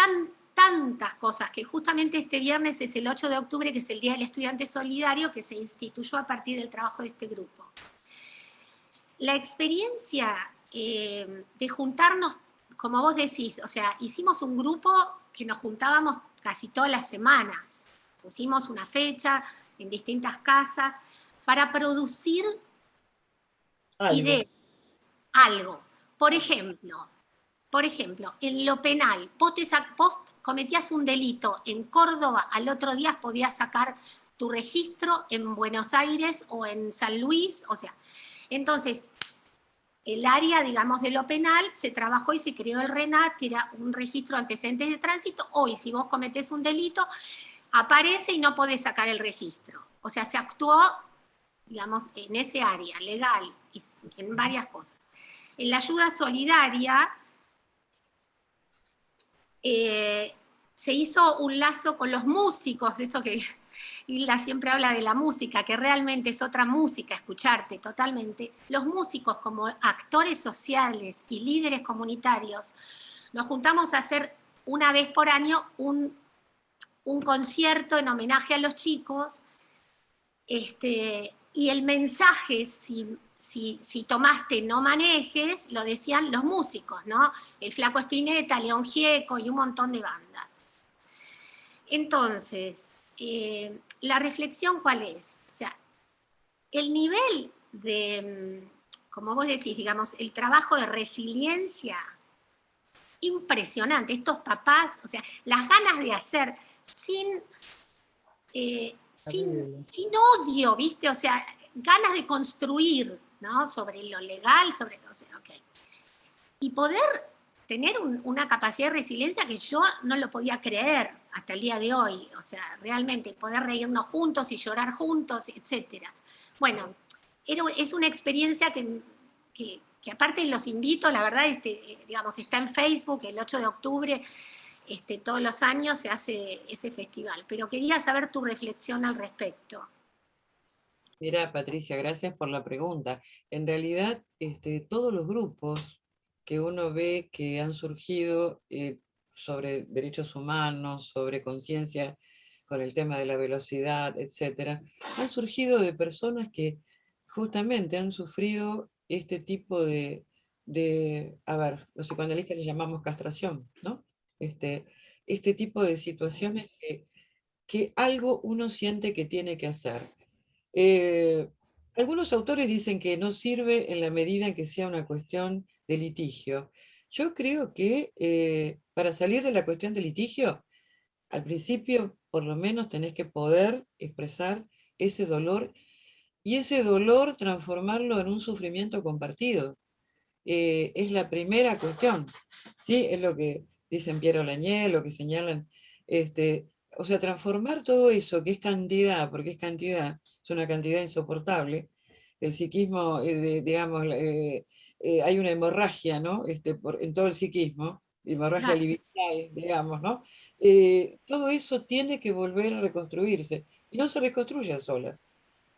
S5: tantas cosas que justamente este viernes es el 8 de octubre, que es el Día del Estudiante Solidario, que se instituyó a partir del trabajo de este grupo. La experiencia de juntarnos, como vos decís, o sea, hicimos un grupo que nos juntábamos casi todas las semanas. Pusimos una fecha en distintas casas para producir ideas, algo. Por ejemplo, en lo penal, vos cometías un delito en Córdoba, al otro día podías sacar tu registro en Buenos Aires o en San Luis, o sea, entonces el área, digamos, de lo penal se trabajó y se creó el RENAT, que era un registro de antecedentes de tránsito. Hoy, si vos cometés un delito, aparece y no podés sacar el registro. O sea, se actuó, digamos, en ese área legal, y en varias cosas. En la ayuda solidaria, se hizo un lazo con los músicos, esto que Hilda siempre habla de la música, que realmente es otra música, escucharte totalmente. Los músicos como actores sociales y líderes comunitarios, nos juntamos a hacer una vez por año un concierto en homenaje a los chicos, y el mensaje, si tomaste no manejes, lo decían los músicos, ¿no? El Flaco Spinetta, León Gieco y un montón de bandas. Entonces, la reflexión, ¿cuál es? O sea, el nivel de, como vos decís, digamos, el trabajo de resiliencia, impresionante. Estos papás, o sea, las ganas de hacer sin odio, ¿viste? O sea, ganas de construir, ¿no? Sobre lo legal, o sea, ok. Y poder tener una capacidad de resiliencia que yo no lo podía creer hasta el día de hoy, o sea, realmente poder reírnos juntos y llorar juntos, etc. Bueno, es una experiencia que aparte los invito, la verdad, digamos, está en Facebook, el 8 de octubre, todos los años se hace ese festival, pero quería saber tu reflexión al respecto.
S4: Mira, Patricia, gracias por la pregunta. En realidad, todos los grupos que uno ve que han surgido sobre derechos humanos, sobre conciencia con el tema de la velocidad, etc., han surgido de personas que justamente han sufrido este tipo de a ver, los psicoanalistas le llamamos castración, ¿no? Este tipo de situaciones que algo uno siente que tiene que hacer. Algunos autores dicen que no sirve en la medida en que sea una cuestión de litigio. Yo creo que para salir de la cuestión de litigio, al principio por lo menos tenés que poder expresar ese dolor y ese dolor transformarlo en un sufrimiento compartido. Es la primera cuestión, ¿sí? Es lo que dicen Piero Lañé, lo que señalan, o sea, transformar todo eso que es cantidad, porque es cantidad, es una cantidad insoportable. El psiquismo, digamos, hay una hemorragia, ¿no? En todo el psiquismo, hemorragia libidinal, digamos, ¿no? Todo eso tiene que volver a reconstruirse, y no se reconstruye a solas,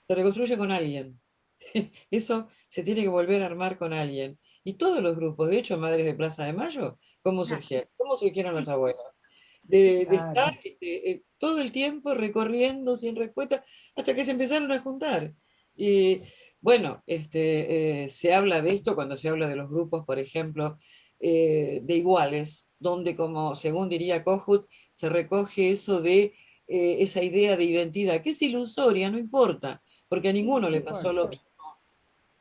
S4: se reconstruye con alguien. Eso se tiene que volver a armar con alguien. Y todos los grupos, de hecho, Madres de Plaza de Mayo, ¿cómo surgieron? ¿Cómo surgieron las abuelas? de
S1: Claro.
S4: estar todo el tiempo recorriendo sin respuesta, hasta que se empezaron a juntar. Y bueno, se habla de esto cuando se habla de los grupos, por ejemplo, de iguales, donde, como según diría Kohut, se recoge eso de esa idea de identidad, que es ilusoria, no importa, porque a ninguno le pasó lo mismo,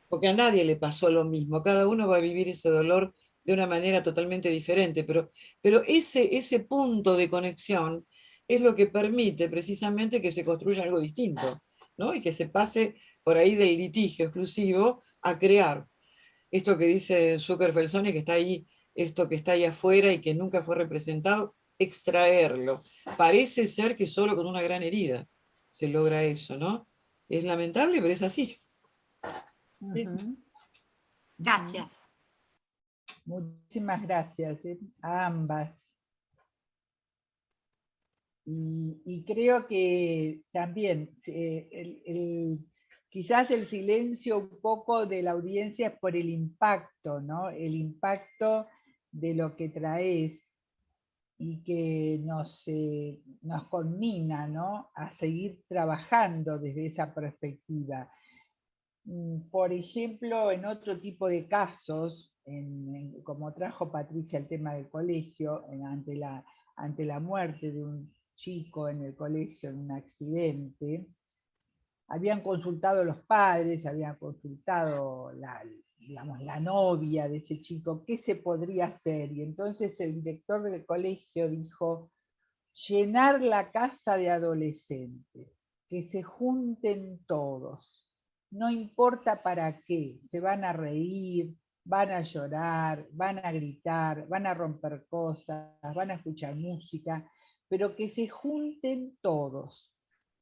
S4: porque a nadie le pasó lo mismo, cada uno va a vivir ese dolor de una manera totalmente diferente, pero ese punto de conexión es lo que permite precisamente que se construya algo distinto, ¿no? Y que se pase por ahí del litigio exclusivo a crear. Esto que dice Zucker-Felsoni, que está ahí, esto que está ahí afuera y que nunca fue representado, extraerlo. Parece ser que solo con una gran herida se logra eso, ¿no? Es lamentable, pero es así.
S1: Ujú.
S5: Gracias.
S1: Muchísimas gracias a ambas. Y creo que también quizás el silencio un poco de la audiencia es por el impacto, ¿no? El impacto de lo que traes y que nos conmina, ¿no? A seguir trabajando desde esa perspectiva. Por ejemplo, en otro tipo de casos, como trajo Patricia el tema del colegio, ante la muerte de un chico en el colegio en un accidente, habían consultado los padres, habían consultado digamos, la novia de ese chico, qué se podría hacer. Y entonces el director del colegio dijo, llenar la casa de adolescentes, que se junten todos, no importa para qué, se van a reír, van a llorar, van a gritar, van a romper cosas, van a escuchar música, pero que se junten todos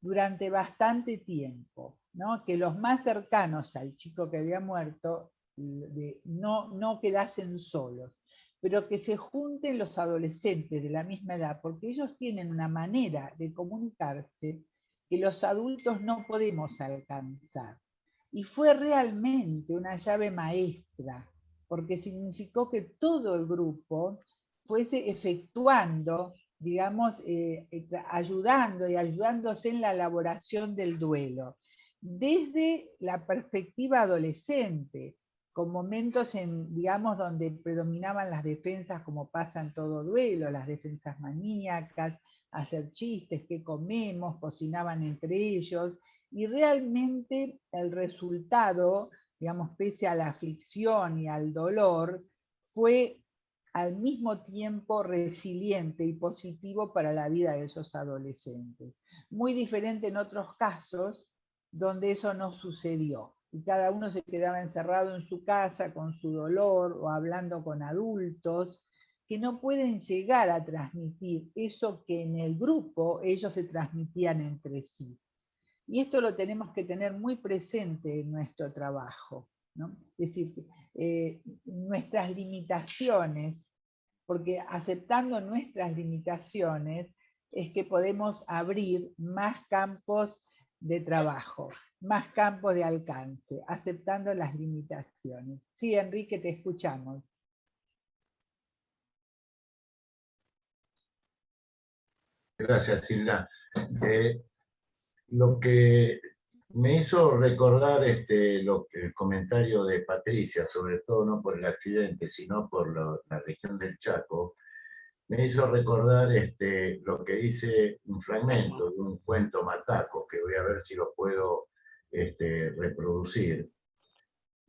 S1: durante bastante tiempo, ¿no? Que los más cercanos al chico que había muerto no quedasen solos, pero que se junten los adolescentes de la misma edad, porque ellos tienen una manera de comunicarse que los adultos no podemos alcanzar. Y fue realmente una llave maestra, porque significó que todo el grupo fuese efectuando, digamos, ayudando y ayudándose en la elaboración del duelo, desde la perspectiva adolescente, con momentos digamos, donde predominaban las defensas, como pasa en todo duelo, las defensas maníacas, hacer chistes, qué comemos, cocinaban entre ellos, y realmente el resultado, digamos, pese a la aflicción y al dolor, fue al mismo tiempo resiliente y positivo para la vida de esos adolescentes. Muy diferente en otros casos donde eso no sucedió. Y cada uno se quedaba encerrado en su casa con su dolor o hablando con adultos que no pueden llegar a transmitir eso que en el grupo ellos se transmitían entre sí. Y esto lo tenemos que tener muy presente en nuestro trabajo, ¿no? Es decir, nuestras limitaciones, porque aceptando nuestras limitaciones es que podemos abrir más campos de trabajo, más campos de alcance, aceptando las limitaciones. Sí, Enrique, te escuchamos.
S2: Gracias, Silda. Lo que me hizo recordar el comentario de Patricia, sobre todo no por el accidente, sino por la región del Chaco, me hizo recordar lo que dice un fragmento de un cuento mataco, que voy a ver si lo puedo reproducir.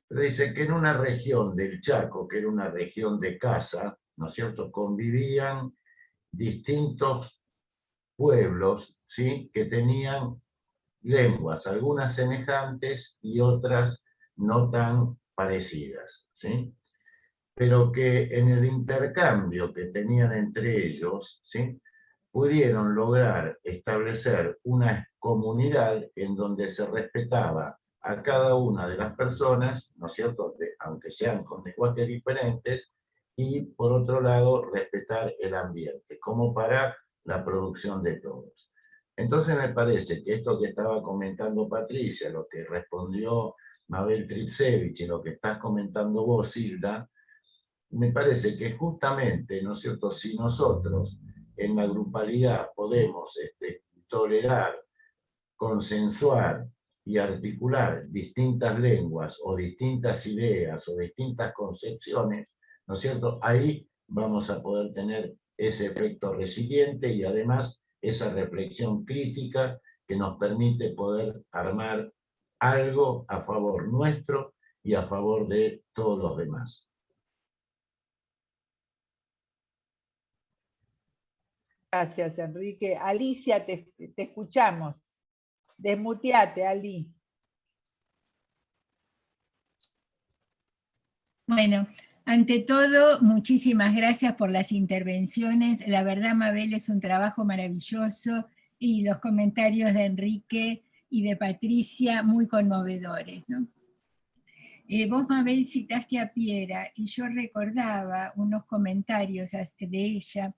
S2: Pero dice que en una región del Chaco, que era una región de caza, ¿no es cierto?, convivían distintos pueblos, ¿sí?, que tenían lenguas, algunas semejantes y otras no tan parecidas, ¿sí?, pero que en el intercambio que tenían entre ellos, ¿sí?, pudieron lograr establecer una comunidad en donde se respetaba a cada una de las personas, ¿no es cierto?, aunque sean con lenguajes diferentes, y por otro lado respetar el ambiente, como para la producción de todos. Entonces me parece que esto que estaba comentando Patricia, lo que respondió Mabel Tripsevich y lo que estás comentando vos, Hilda, me parece que justamente, ¿no es cierto?, si nosotros en la grupalidad podemos tolerar, consensuar y articular distintas lenguas o distintas ideas o distintas concepciones, ¿no es cierto? Ahí vamos a poder tener ese efecto resiliente y además esa reflexión crítica que nos permite poder armar algo a favor nuestro y a favor de todos los demás.
S1: Gracias, Enrique. Alicia, te escuchamos. Desmuteate, Ali.
S6: Bueno, ante todo, muchísimas gracias por las intervenciones. La verdad, Mabel, es un trabajo maravilloso y los comentarios de Enrique y de Patricia muy conmovedores, ¿no? Vos, Mabel, citaste a Piera y yo recordaba unos comentarios de ella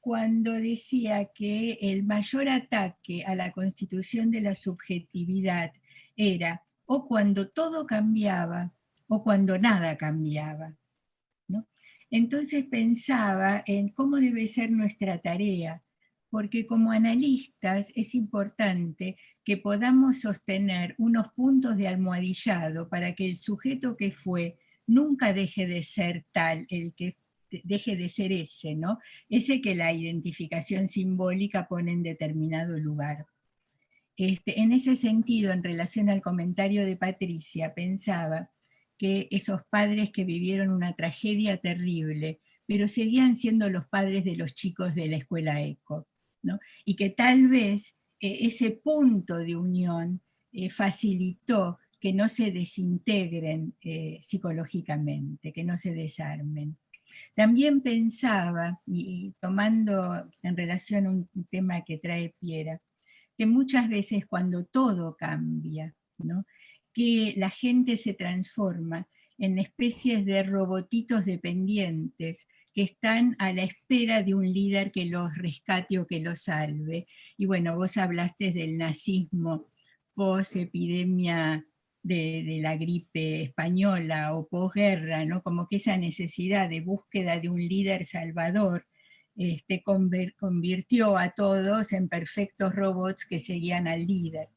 S6: cuando decía que el mayor ataque a la constitución de la subjetividad era o cuando todo cambiaba o cuando nada cambiaba, ¿no? Entonces pensaba en cómo debe ser nuestra tarea, porque como analistas es importante que podamos sostener unos puntos de almohadillado para que el sujeto que fue nunca deje de ser tal, el que deje de ser ese, ¿no? Ese que la identificación simbólica pone en determinado lugar. En ese sentido, en relación al comentario de Patricia, pensaba que esos padres que vivieron una tragedia terrible, pero seguían siendo los padres de los chicos de la escuela ECO, ¿no? Y que tal vez ese punto de unión facilitó que no se desintegren psicológicamente, que no se desarmen. También pensaba, y tomando en relación un tema que trae Piera, que muchas veces cuando todo cambia, ¿no?, que la gente se transforma en especies de robotitos dependientes que están a la espera de un líder que los rescate o que los salve. Y bueno, vos hablaste del nazismo post-epidemia de la gripe española o posguerra, ¿no? Como que esa necesidad de búsqueda de un líder salvador convirtió a todos en perfectos robots que seguían al líder.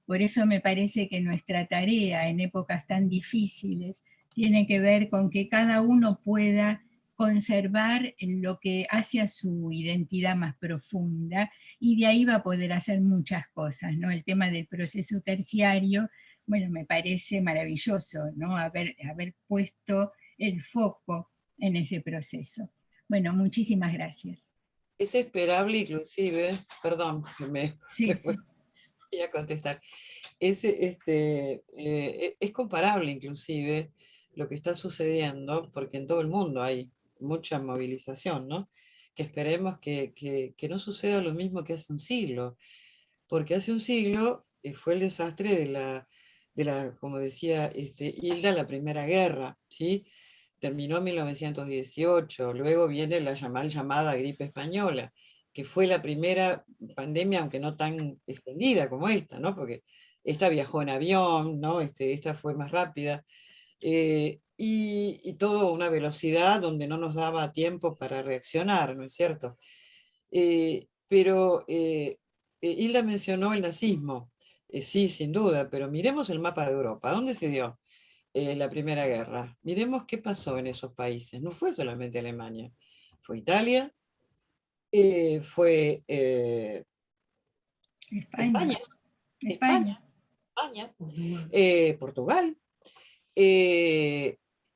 S6: Por eso me parece que nuestra tarea en épocas tan difíciles tiene que ver con que cada uno pueda conservar lo que hace a su identidad más profunda, y de ahí va a poder hacer muchas cosas, ¿no? El tema del proceso terciario, bueno, me parece maravilloso, ¿no? Haber puesto el foco en ese proceso. Bueno, muchísimas gracias.
S4: Es esperable inclusive, perdón,
S6: Sí, sí.
S4: voy a contestar, es comparable inclusive lo que está sucediendo, porque en todo el mundo hay mucha movilización, ¿no? Que esperemos que no suceda lo mismo que hace un siglo, porque hace un siglo fue el desastre de la como decía Hilda, la Primera Guerra, ¿sí? Terminó en 1918, luego viene la llamada gripe española, que fue la primera pandemia, aunque no tan extendida como esta, ¿no? Porque esta viajó en avión, ¿no? Esta fue más rápida, y todo a una velocidad donde no nos daba tiempo para reaccionar, ¿no es cierto? Pero Hilda mencionó el nazismo, sí, sin duda, pero miremos el mapa de Europa. ¿Dónde se dio la Primera Guerra? Miremos qué pasó en esos países. No fue solamente Alemania, fue Italia, fue
S6: España.
S4: Portugal.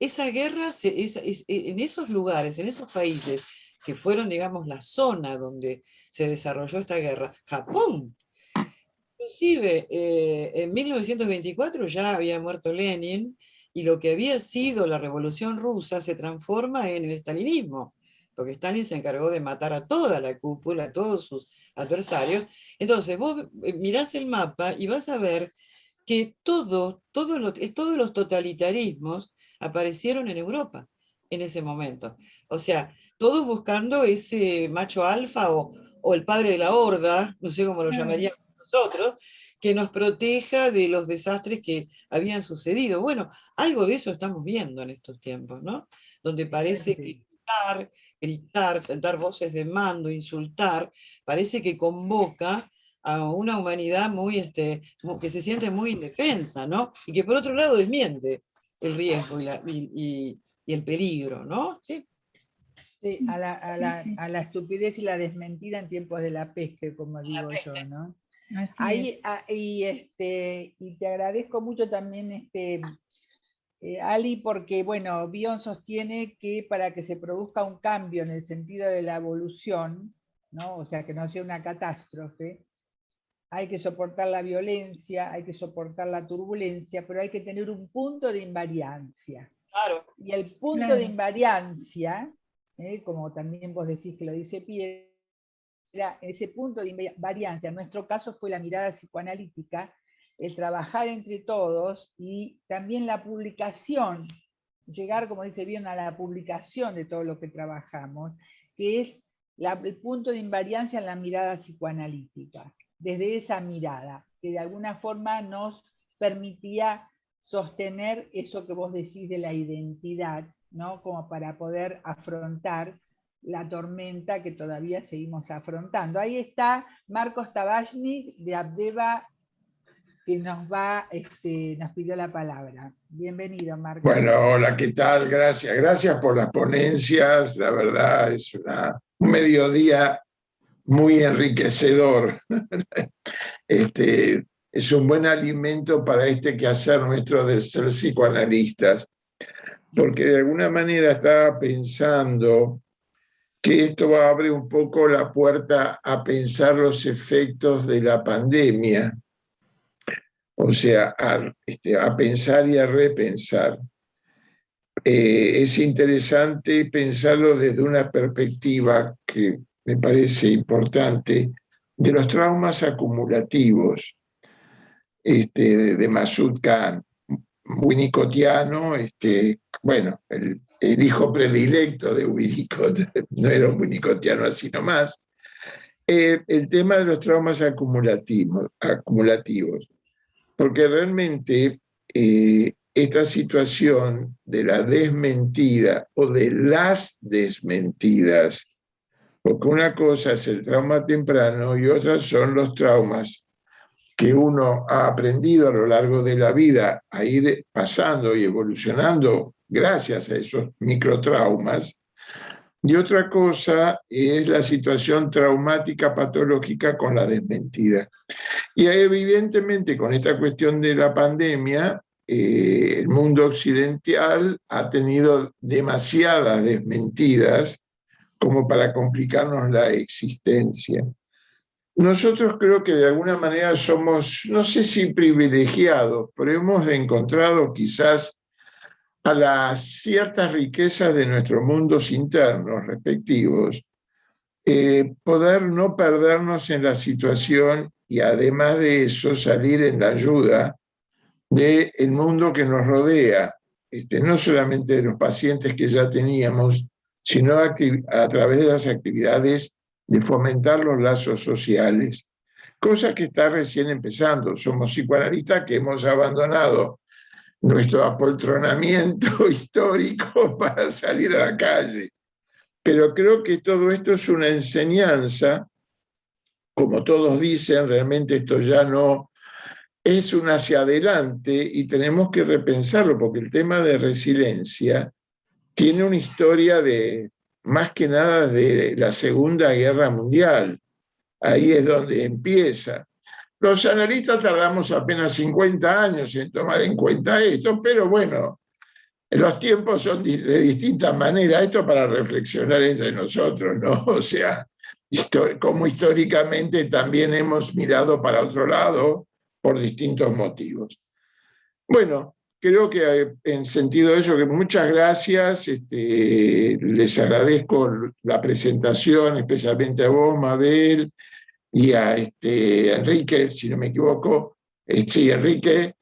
S4: Esa guerra, en esos lugares, en esos países que fueron, digamos, la zona donde se desarrolló esta guerra, Japón, inclusive en 1924 ya había muerto Lenin, y lo que había sido la Revolución Rusa se transforma en el estalinismo, porque Stalin se encargó de matar a toda la cúpula, a todos sus adversarios. Entonces vos mirás el mapa y vas a ver que todos los totalitarismos aparecieron en Europa en ese momento. O sea, todos buscando ese macho alfa o el padre de la horda, no sé cómo lo llamaríamos nosotros, que nos proteja de los desastres que habían sucedido. Bueno, algo de eso estamos viendo en estos tiempos, ¿no? Donde parece que gritar, dar voces de mando, insultar, parece que convoca a una humanidad que se siente muy indefensa, ¿no? Y que por otro lado desmiente el riesgo y el peligro, ¿no? ¿Sí?
S1: Sí,
S6: Sí.
S1: a la estupidez y la desmentida en tiempos de la peste, como digo yo, ¿no?
S6: Así
S1: Y te agradezco mucho también, Ali, porque, bueno, Bion sostiene que para que se produzca un cambio en el sentido de la evolución, ¿no? O sea, que no sea una catástrofe, hay que soportar la violencia, hay que soportar la turbulencia, pero hay que tener un punto de invariancia.
S4: Claro.
S1: Y el punto de invariancia, como también vos decís que lo dice Piedra, ese punto de invariancia, en nuestro caso fue la mirada psicoanalítica, el trabajar entre todos y también la publicación, llegar, como dice bien, a la publicación de todo lo que trabajamos, que es el punto de invariancia en la mirada psicoanalítica, desde esa mirada, que de alguna forma nos permitía sostener eso que vos decís de la identidad, ¿no? Como para poder afrontar la tormenta que todavía seguimos afrontando. Ahí está Marcos Tabachnik de Abdeva, que nos pidió la palabra. Bienvenido, Marcos.
S7: Bueno, hola, ¿qué tal? Gracias. Gracias por las ponencias. La verdad es un mediodía muy enriquecedor. Es un buen alimento para este quehacer nuestro de ser psicoanalistas, porque de alguna manera estaba pensando que esto abre un poco la puerta a pensar los efectos de la pandemia, o sea, a pensar y a repensar. Es interesante pensarlo desde una perspectiva que me parece importante, de los traumas acumulativos, de Masood Khan, winnicottiano, bueno, el hijo predilecto de Winnicott, no era un winnicottiano así nomás, el tema de los traumas acumulativos, porque realmente esta situación de la desmentida o de las desmentidas, porque una cosa es el trauma temprano y otra son los traumas que uno ha aprendido a lo largo de la vida a ir pasando y evolucionando gracias a esos microtraumas. Y otra cosa es la situación traumática patológica con la desmentida. Y evidentemente con esta cuestión de la pandemia, el mundo occidental ha tenido demasiadas desmentidas como para complicarnos la existencia. Nosotros creo que de alguna manera somos, no sé si privilegiados, pero hemos encontrado quizás a las ciertas riquezas de nuestros mundos internos respectivos, poder no perdernos en la situación y además de eso salir en la ayuda del mundo que nos rodea, no solamente de los pacientes que ya teníamos, sino a través de las actividades de fomentar los lazos sociales, cosa que está recién empezando. Somos psicoanalistas que hemos abandonado nuestro apoltronamiento histórico para salir a la calle. Pero creo que todo esto es una enseñanza, como todos dicen, realmente esto ya no es un hacia adelante y tenemos que repensarlo, porque el tema de resiliencia tiene una historia de, más que nada, de la Segunda Guerra Mundial. Ahí es donde empieza. Los analistas tardamos apenas 50 años en tomar en cuenta esto, pero bueno, los tiempos son de distintas maneras, esto para reflexionar entre nosotros, ¿no? O sea, como históricamente también hemos mirado para otro lado por distintos motivos. Bueno, creo que en sentido de eso, que muchas gracias, les agradezco la presentación, especialmente a vos, Mabel, y a Enrique, si no me equivoco, sí, Enrique,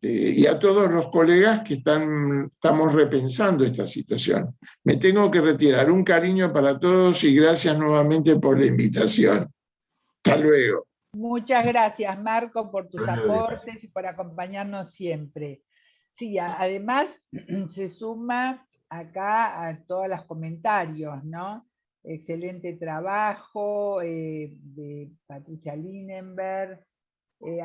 S7: y a todos los colegas que estamos repensando esta situación. Me tengo que retirar. Un cariño para todos y gracias nuevamente por la invitación. Hasta luego.
S1: Muchas gracias, Marco, por tus aportes y por acompañarnos siempre. Sí, además se suma acá a todos los comentarios, ¿no? Excelente trabajo de Patricia Linenberg,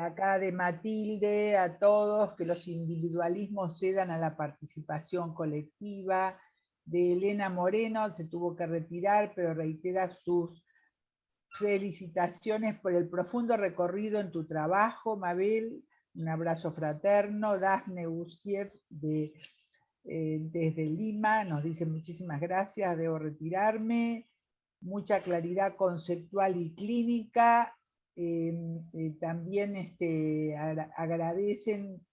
S1: acá de Matilde, a todos, que los individualismos cedan a la participación colectiva, de Elena Moreno, se tuvo que retirar, pero reitera sus felicitaciones por el profundo recorrido en tu trabajo, Mabel, un abrazo fraterno. Dafne Usiev desde Lima nos dice muchísimas gracias, debo retirarme. Mucha claridad conceptual y clínica. También agradecen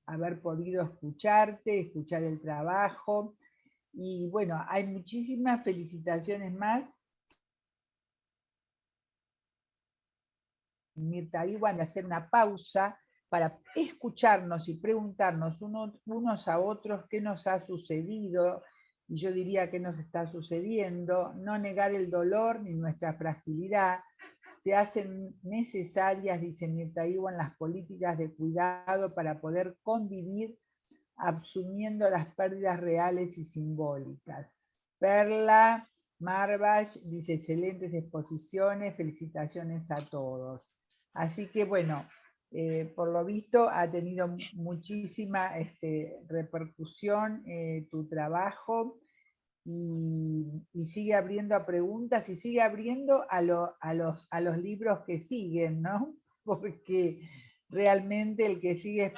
S1: haber podido escucharte, escuchar el trabajo. Y bueno, hay muchísimas felicitaciones más. Mirta Iwan, de hacer una pausa para escucharnos y preguntarnos unos a otros qué nos ha sucedido, y yo diría qué nos está sucediendo, no negar el dolor ni nuestra fragilidad. Se hacen necesarias, dice Mirta Iwan, las políticas de cuidado para poder convivir asumiendo las pérdidas reales y simbólicas. Perla Marbash dice excelentes exposiciones, felicitaciones a todos. Así que bueno, por lo visto ha tenido muchísima repercusión tu trabajo, y sigue abriendo a preguntas y sigue abriendo a los libros que siguen, ¿no? Porque realmente el que sigue es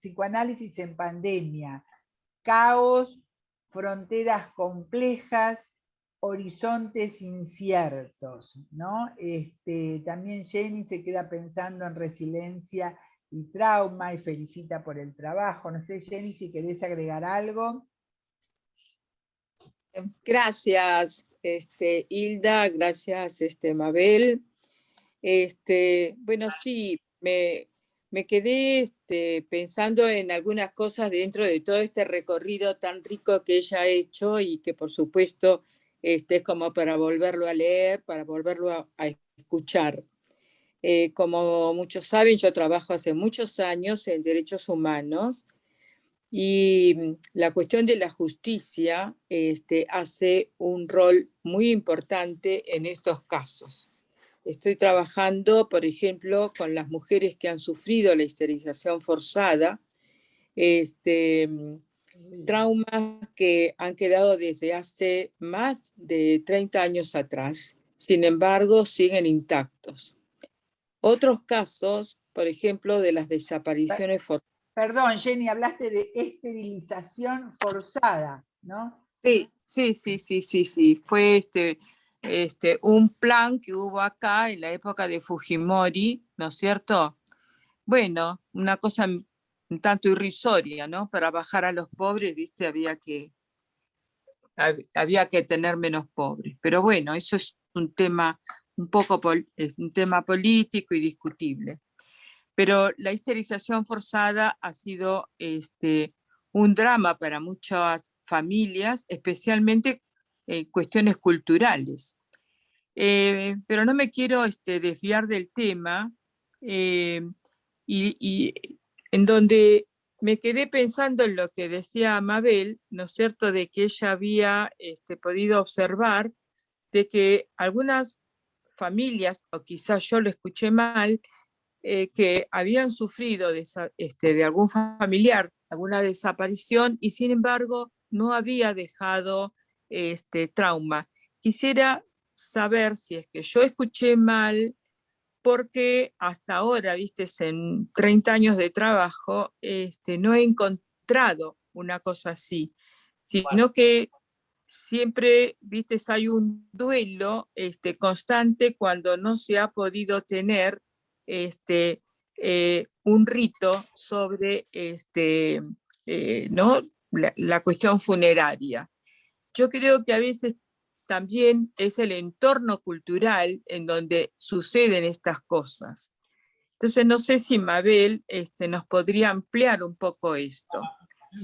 S1: psicoanálisis en pandemia, caos, fronteras complejas, horizontes inciertos, ¿no? También Jenny se queda pensando en resiliencia y trauma y felicita por el trabajo. No sé, Jenny, si querés agregar algo.
S3: Gracias, Hilda, gracias, Mabel. Bueno, sí, me quedé pensando en algunas cosas dentro de todo este recorrido tan rico que ella ha hecho, y que por supuesto es como para volverlo a leer, para volverlo a escuchar. Como muchos saben, yo trabajo hace muchos años en derechos humanos, y la cuestión de la justicia hace un rol muy importante en estos casos. Estoy trabajando, por ejemplo, con las mujeres que han sufrido la esterilización forzada, traumas que han quedado desde hace más de 30 años atrás, sin embargo, siguen intactos. Otros casos, por ejemplo, de las desapariciones forzadas.
S1: Perdón, Jenny, hablaste de esterilización forzada, ¿no?
S3: Sí. Fue un plan que hubo acá en la época de Fujimori, ¿no es cierto? Bueno, una cosa un tanto irrisoria, ¿no? Para bajar a los pobres, ¿viste? Había que tener menos pobres. Pero bueno, eso es un tema un tema político y discutible. Pero la esterilización forzada ha sido un drama para muchas familias, especialmente en cuestiones culturales. Pero no me quiero desviar del tema, y en donde me quedé pensando en lo que decía Mabel, ¿no es cierto?, de que ella había podido observar de que algunas familias, o quizás yo lo escuché mal, que habían sufrido de algún familiar, alguna desaparición, y sin embargo no había dejado trauma. Quisiera saber si es que yo escuché mal, porque hasta ahora, viste, en 30 años de trabajo, no he encontrado una cosa así, sino que siempre, viste, hay un duelo constante cuando no se ha podido tener un rito sobre ¿no? la cuestión funeraria. Yo creo que a veces también es el entorno cultural en donde suceden estas cosas. Entonces no sé si Mabel nos podría ampliar un poco esto.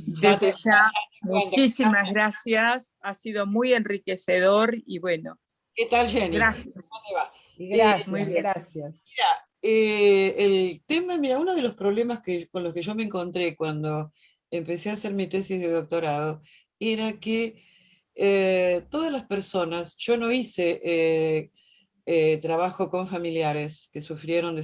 S3: Desde ya, muchísimas gracias, ha sido muy enriquecedor, y bueno.
S4: ¿Qué tal, Jenny?
S3: Gracias.
S1: Gracias,
S3: muy bien.
S1: Gracias.
S4: Mira, el tema, mira, uno de los problemas con los que yo me encontré cuando empecé a hacer mi tesis de doctorado, era que todas las personas, yo no hice trabajo con familiares que sufrieron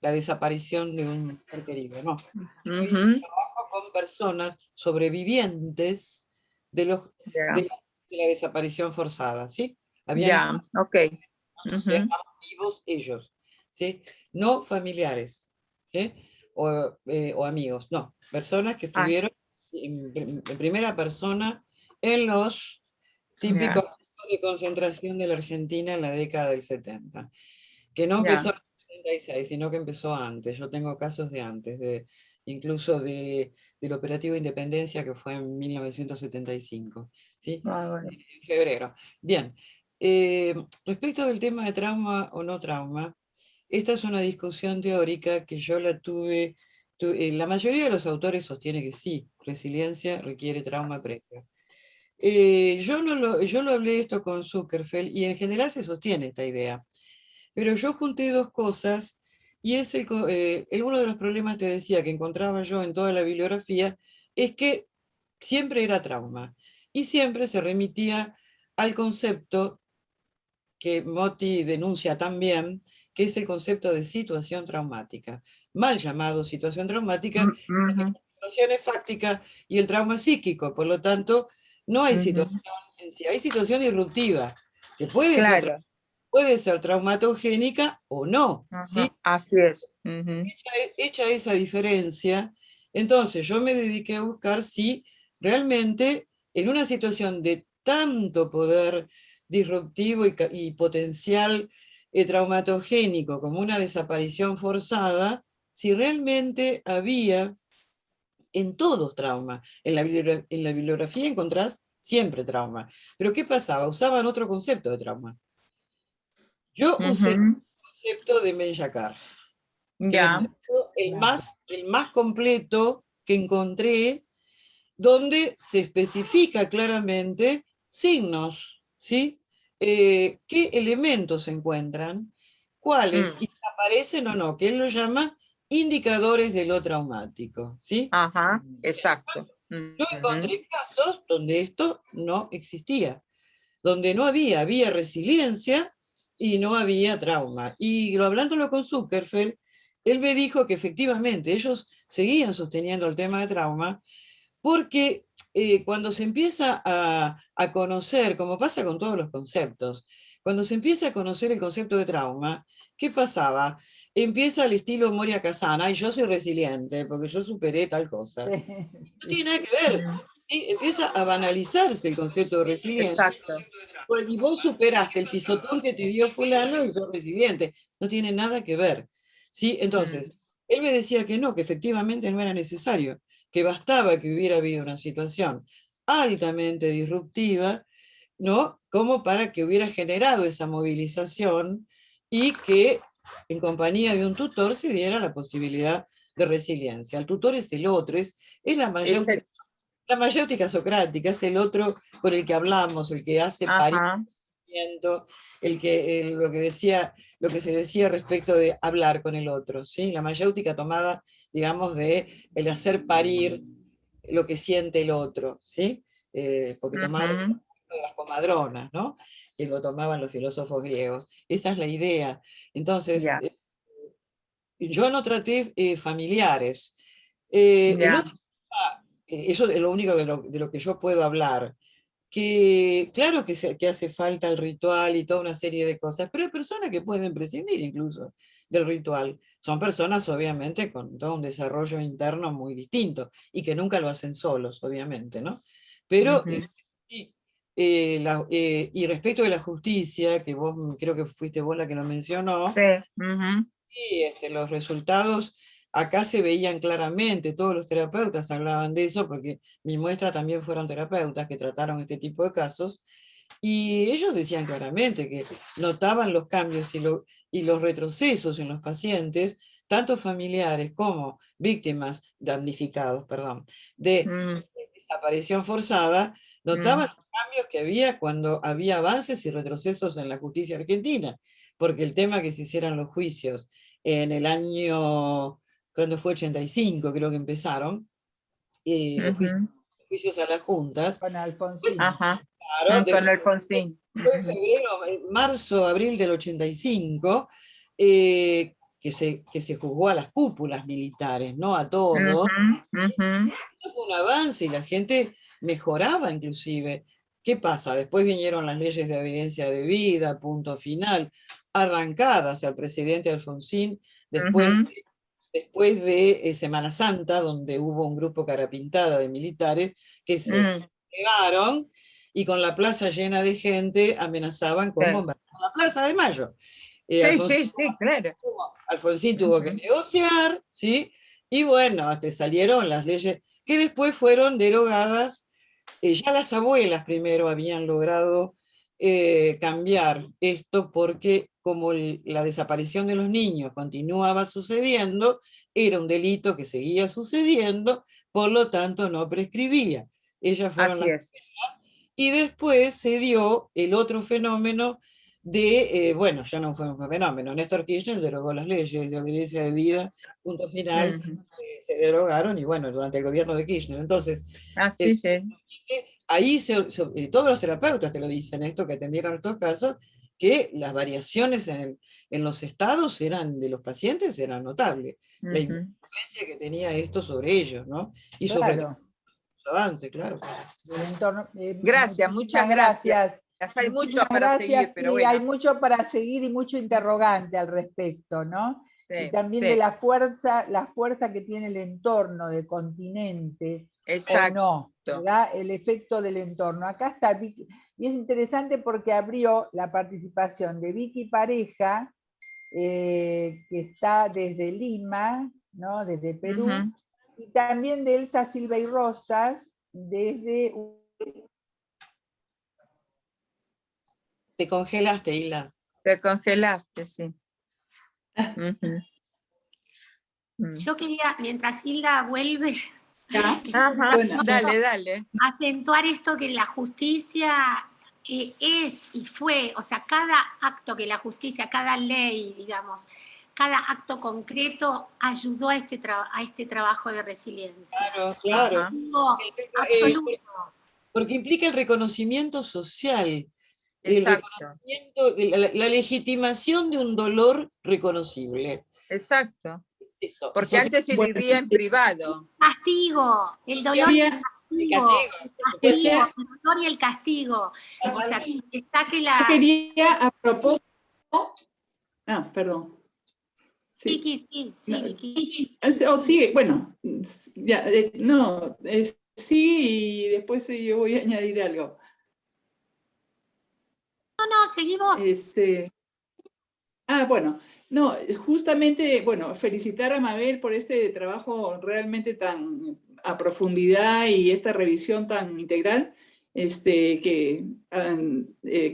S4: la desaparición de un ser querido, no. Yo hice
S3: Ujú.
S4: trabajo con personas sobrevivientes de,
S3: Ya,
S4: de la desaparición forzada, ¿sí? Habían
S3: ya, ok.
S4: o sea,
S3: Ujú.
S4: estaban vivos ellos, ¿sí? No familiares, ¿sí? O amigos, no, personas que
S3: Ah,
S4: estuvieron en primera persona en los típicos
S3: ya,
S4: campos de concentración de la Argentina en la década del 70, que no
S3: ya,
S4: empezó en el 76, sino que empezó antes. Yo tengo casos de antes, incluso del Operativo Independencia, que fue en 1975, ¿sí?
S3: ah, bueno.
S4: En febrero. Bien, respecto del tema de trauma o no trauma, esta es una discusión teórica que yo la tuve, la mayoría de los autores sostiene que sí, resiliencia requiere trauma previo. Yo lo hablé esto con Zuckerfeld y en general se sostiene esta idea, pero yo junté dos cosas y es uno de los problemas, te decía, que encontraba yo en toda la bibliografía, es que siempre era trauma y siempre se remitía al concepto que Motti denuncia también, que es el concepto de situación traumática, mal llamado situación traumática, porque
S3: Ujú,
S4: la situación es fáctica y el trauma es psíquico, por lo tanto, no hay
S3: ujú.
S4: situación en sí, hay situación disruptiva, que
S3: Claro,
S4: puede ser traumatogénica o no, ¿sí?
S3: ajá, así es. Ujú.
S4: Hecha esa diferencia, entonces yo me dediqué a buscar si realmente en una situación de tanto poder disruptivo y potencial traumatogénico como una desaparición forzada, si realmente había en todos trauma. En la bibliografía encontrás siempre trauma. Pero ¿qué pasaba? Usaban otro concepto de trauma. Yo usé el
S3: Ujú.
S4: concepto de Menjakar, que me
S3: Ya,
S4: pareció
S1: Claro.
S4: el más completo que encontré, donde se especifica claramente signos, ¿sí? ¿Qué elementos se encuentran? ¿Cuáles?
S3: mm,
S4: Y si aparecen o no, que él lo llama indicadores de lo traumático, ¿sí?
S3: ajá, exacto.
S4: Yo
S3: Ujú.
S4: encontré casos donde esto no existía, donde no había resiliencia y no había trauma. Y hablándolo con Zuckerfeld, él me dijo que efectivamente ellos seguían sosteniendo el tema de trauma, porque cuando se empieza a conocer, como pasa con todos los conceptos, cuando se empieza a conocer el concepto de trauma, ¿qué pasaba? Empieza el estilo Moria Kazan, y yo soy resiliente porque yo superé tal cosa. No
S1: Sí.
S4: tiene nada que ver.
S3: Mm,
S4: ¿Sí? Empieza a banalizarse el concepto de resiliencia.
S3: exacto.
S4: Y vos superaste el pisotón que te dio fulano y sos resiliente. No tiene nada que ver. ¿Sí?
S3: Mm,
S4: Entonces, él me decía que no, que efectivamente no era necesario, que bastaba que hubiera habido una situación altamente disruptiva, ¿no? Como para que hubiera generado esa movilización y que en compañía de un tutor se diera la posibilidad de resiliencia. El tutor es el otro, es
S3: ese-
S4: la mayéutica socrática, es el otro con el que hablamos, el que hace parir
S3: ajá,
S4: lo que se decía respecto de hablar con el otro, ¿sí? La mayéutica tomada, digamos, de el hacer parir lo que siente el otro, ¿sí? Porque tomaba
S3: ujú,
S4: de las comadronas, ¿no? Que lo tomaban los filósofos griegos. Esa es la idea. Entonces,
S3: ya,
S4: yo no traté familiares. El
S3: ya,
S4: otro, eso es lo único de lo que yo puedo hablar, que claro que hace falta el ritual y toda una serie de cosas, pero hay personas que pueden prescindir incluso del ritual. Son personas obviamente con todo un desarrollo interno muy distinto y que nunca lo hacen solos, obviamente, ¿no? Pero,
S3: ujú,
S4: sí, y respecto de la justicia, que vos creo que fuiste vos la que lo mencionó,
S3: sí, ujú,
S4: sí, los resultados acá se veían claramente, todos los terapeutas hablaban de eso, porque mi muestra también fueron terapeutas que trataron este tipo de casos, y ellos decían claramente que notaban los cambios y los retrocesos en los pacientes, tanto familiares como víctimas, damnificados, perdón, de
S3: mm,
S4: desaparición forzada, notaban
S3: mm,
S4: los cambios que había cuando había avances y retrocesos en la justicia argentina, porque el tema que se hicieran los juicios en el año, cuando fue 85, creo que empezaron, los juicios a las juntas.
S1: Con Alfonsín.
S3: Ajá.
S4: Claro,
S3: Con Alfonsín.
S4: fue en febrero, marzo, abril del 85, que se juzgó a las cúpulas militares, no a todo. Fue un avance y la gente mejoraba inclusive. ¿Qué pasa? Después vinieron las leyes de obediencia debida, punto final, arrancadas al presidente Alfonsín, después de Semana Santa, donde hubo un grupo carapintada de militares que se pegaron y con la plaza llena de gente amenazaban con bombardear la Plaza de Mayo.
S3: Sí, claro.
S4: Alfonsín tuvo que negociar, ¿sí? Y bueno, hasta salieron las leyes que después fueron derogadas. Ya las abuelas primero habían logrado cambiar esto porque como la desaparición de los niños continuaba sucediendo, era un delito que seguía sucediendo, por lo tanto no prescribía. Ellas fueron las y después se dio el otro fenómeno de, bueno, ya no fue un fenómeno, Néstor Kirchner derogó las leyes de obediencia debida, punto final, se derogaron, y bueno, durante el gobierno de Kirchner. Entonces, ahí todos los terapeutas te lo dicen, esto que atendieron estos casos, que las variaciones en los estados de los pacientes eran notables, la influencia que tenía esto sobre ellos, ¿no? Y sobre todo avance, claro.
S3: Gracias, muchas gracias. Hay mucho para seguir, pero bueno.
S1: Hay mucho para seguir y mucho interrogante al respecto, ¿no? Y también de la fuerza que tiene el entorno del continente, o no, ¿verdad? El efecto del entorno. Acá está Vicky, y es interesante porque abrió la participación de Vicky Pareja, que está desde Lima, ¿no? Desde Perú, y también de Elsa Silva y Rosas, desde...
S4: Te congelaste, Hilda.
S3: Te congelaste, sí.
S5: Yo quería, mientras Hilda vuelve,
S3: dale.
S5: acentuar esto que la justicia es y fue, o sea, cada acto que la justicia, cada ley, digamos, cada acto concreto ayudó a este trabajo de resiliencia.
S4: Claro.
S5: Absoluto.
S4: Porque implica el reconocimiento social.
S3: Exacto.
S4: La legitimación de un dolor reconocible.
S3: Exacto.
S4: Eso.
S3: Porque antes se vivía en privado.
S5: Castigo, el dolor y el castigo, el dolor y el castigo. O sea, está que la...
S8: Yo quería, a propósito... perdón.
S5: Vicky, sí, Vicky.
S8: Sí, bueno, ya, sí, y después yo voy a añadir algo.
S5: No, seguimos.
S8: Bueno, no, justamente, bueno, felicitar a Mabel por este trabajo realmente tan a profundidad y esta revisión tan integral, que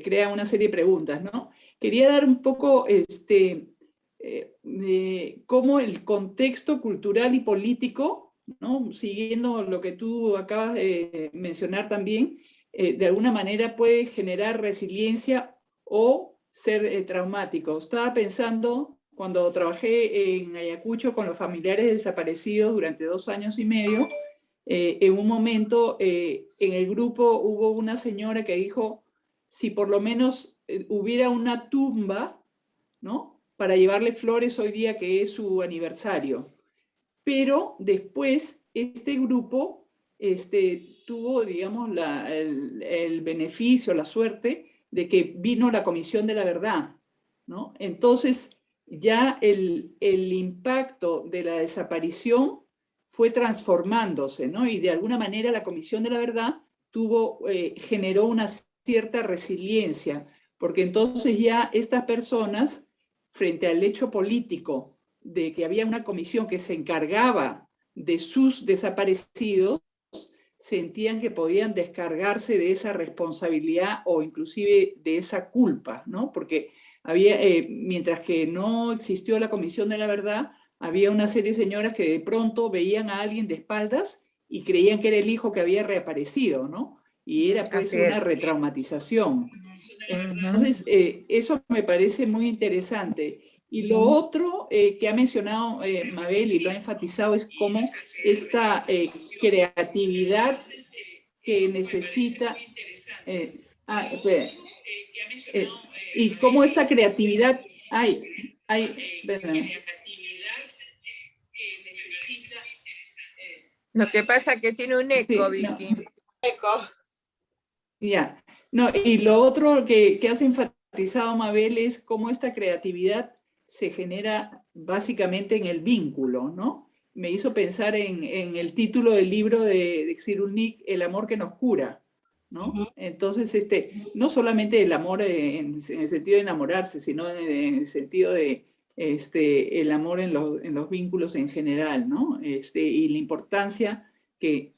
S8: crea una serie de preguntas, ¿no? Quería dar un poco, cómo el contexto cultural y político, ¿no? Siguiendo lo que tú acabas de mencionar también, de alguna manera puede generar resiliencia o ser traumático. Estaba pensando, cuando trabajé en Ayacucho con los familiares desaparecidos durante 2 años y medio, en un momento en el grupo hubo una señora que dijo, si por lo menos hubiera una tumba, ¿no?, para llevarle flores hoy día que es su aniversario. Pero después este grupo tuvo, digamos, el beneficio, la suerte de que vino la Comisión de la Verdad, ¿no? Entonces ya el impacto de la desaparición fue transformándose, ¿no? Y de alguna manera la Comisión de la Verdad generó una cierta resiliencia, porque entonces ya estas personas, frente al hecho político de que había una comisión que se encargaba de sus desaparecidos, sentían que podían descargarse de esa responsabilidad o inclusive de esa culpa, ¿no? Porque había, mientras que no existió la Comisión de la Verdad, había una serie de señoras que de pronto veían a alguien de espaldas y creían que era el hijo que había reaparecido, ¿no? Y era pues una retraumatización. Entonces, eso me parece muy interesante. Y lo otro que ha mencionado Mabel y lo ha enfatizado es cómo esta creatividad que necesita, y cómo esta creatividad, espérame.
S3: Lo que pasa es que tiene un eco,
S8: Sí,
S3: Vicky.
S8: no. Ya. No, y lo otro que has enfatizado, Mabel, es cómo esta creatividad se genera básicamente en el vínculo, ¿no? Me hizo pensar en el título del libro de Cyrulnik, El amor que nos cura, ¿no? Entonces, no solamente el amor en el sentido de enamorarse, sino en el sentido de el amor en los vínculos en general, ¿no? Y la importancia que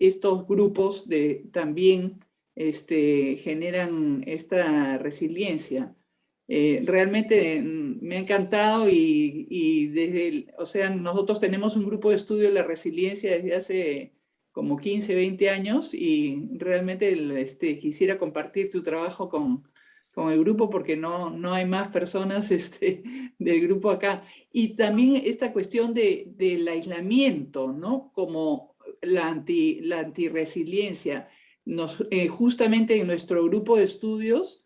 S8: estos grupos también generan esta resiliencia. Realmente me ha encantado y o sea, nosotros tenemos un grupo de estudio de la resiliencia desde hace como 15, 20 años y realmente quisiera compartir tu trabajo con el grupo porque no hay más personas del grupo acá. Y también esta cuestión del aislamiento, ¿no? Como la antirresiliencia. Justamente en nuestro grupo de estudios,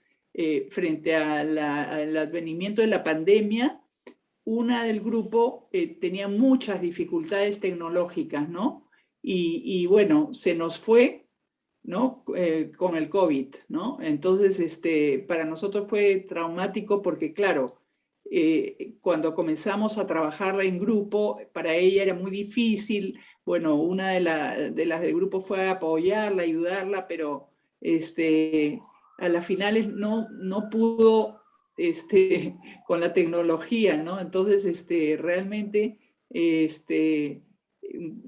S8: frente al advenimiento de la pandemia, una del grupo tenía muchas dificultades tecnológicas, ¿no? Y bueno, se nos fue, ¿no? Con el COVID, ¿no? Entonces, para nosotros fue traumático porque, claro, cuando comenzamos a trabajarla en grupo, para ella era muy difícil. Bueno, una de las del grupo fue apoyarla, ayudarla, pero a las finales no pudo con la tecnología, ¿no? Entonces, realmente,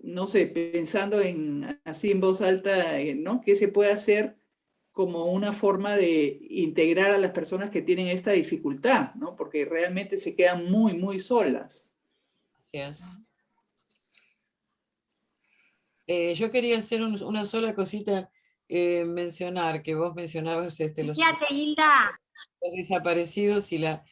S8: no sé, pensando así en voz alta, ¿no? ¿Qué se puede hacer como una forma de integrar a las personas que tienen esta dificultad, ¿no? Porque realmente se quedan muy, muy solas.
S4: Así es. Yo quería hacer una sola cosita, mencionar, que vos mencionabas los desaparecidos y la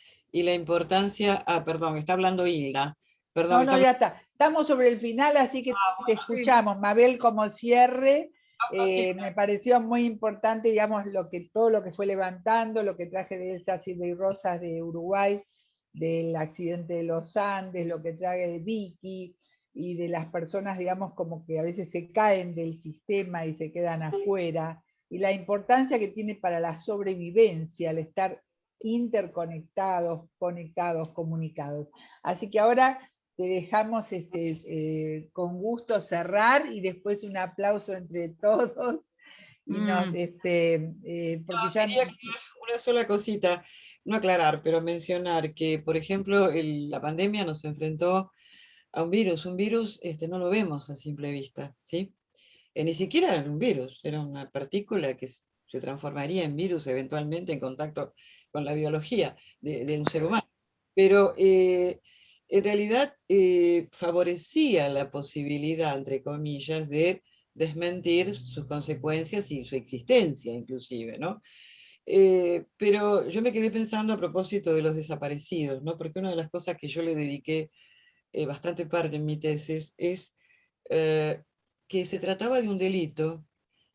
S4: importancia, perdón, está hablando Hilda. Perdón,
S1: no, ya está. Estamos sobre el final, así que te escuchamos. Mabel, como cierre, me pareció muy importante, digamos, todo lo que fue levantando, lo que traje de Elsa Silva y Rosas de Uruguay, del accidente de los Andes, lo que traje de Vicky, y de las personas, digamos, como que a veces se caen del sistema y se quedan afuera, y la importancia que tiene para la sobrevivencia, el estar interconectados, conectados, comunicados. Así que ahora te dejamos con gusto cerrar y después un aplauso entre todos. Y porque ya...
S4: Quería una sola cosita, no aclarar, pero mencionar que, por ejemplo, la pandemia nos enfrentó a un virus no lo vemos a simple vista, ¿sí? Ni siquiera era un virus, era una partícula que se transformaría en virus eventualmente en contacto con la biología de un ser humano. Pero en realidad favorecía la posibilidad, entre comillas, de desmentir sus consecuencias y su existencia inclusive, ¿no? Pero yo me quedé pensando a propósito de los desaparecidos, ¿no? Porque una de las cosas que yo le dediqué bastante parte en mi tesis es que se trataba de un delito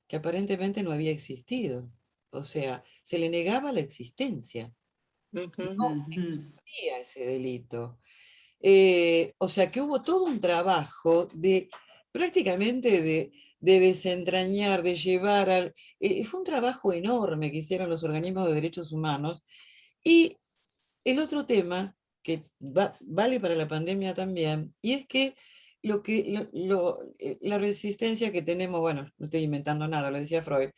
S4: que aparentemente no había existido. O sea, se le negaba la existencia. No existía ese delito. O sea que hubo todo un trabajo prácticamente de desentrañar, de llevar fue un trabajo enorme que hicieron los organismos de derechos humanos. Y el otro tema que vale para la pandemia también, y es que la resistencia que tenemos, bueno, no estoy inventando nada, lo decía Freud,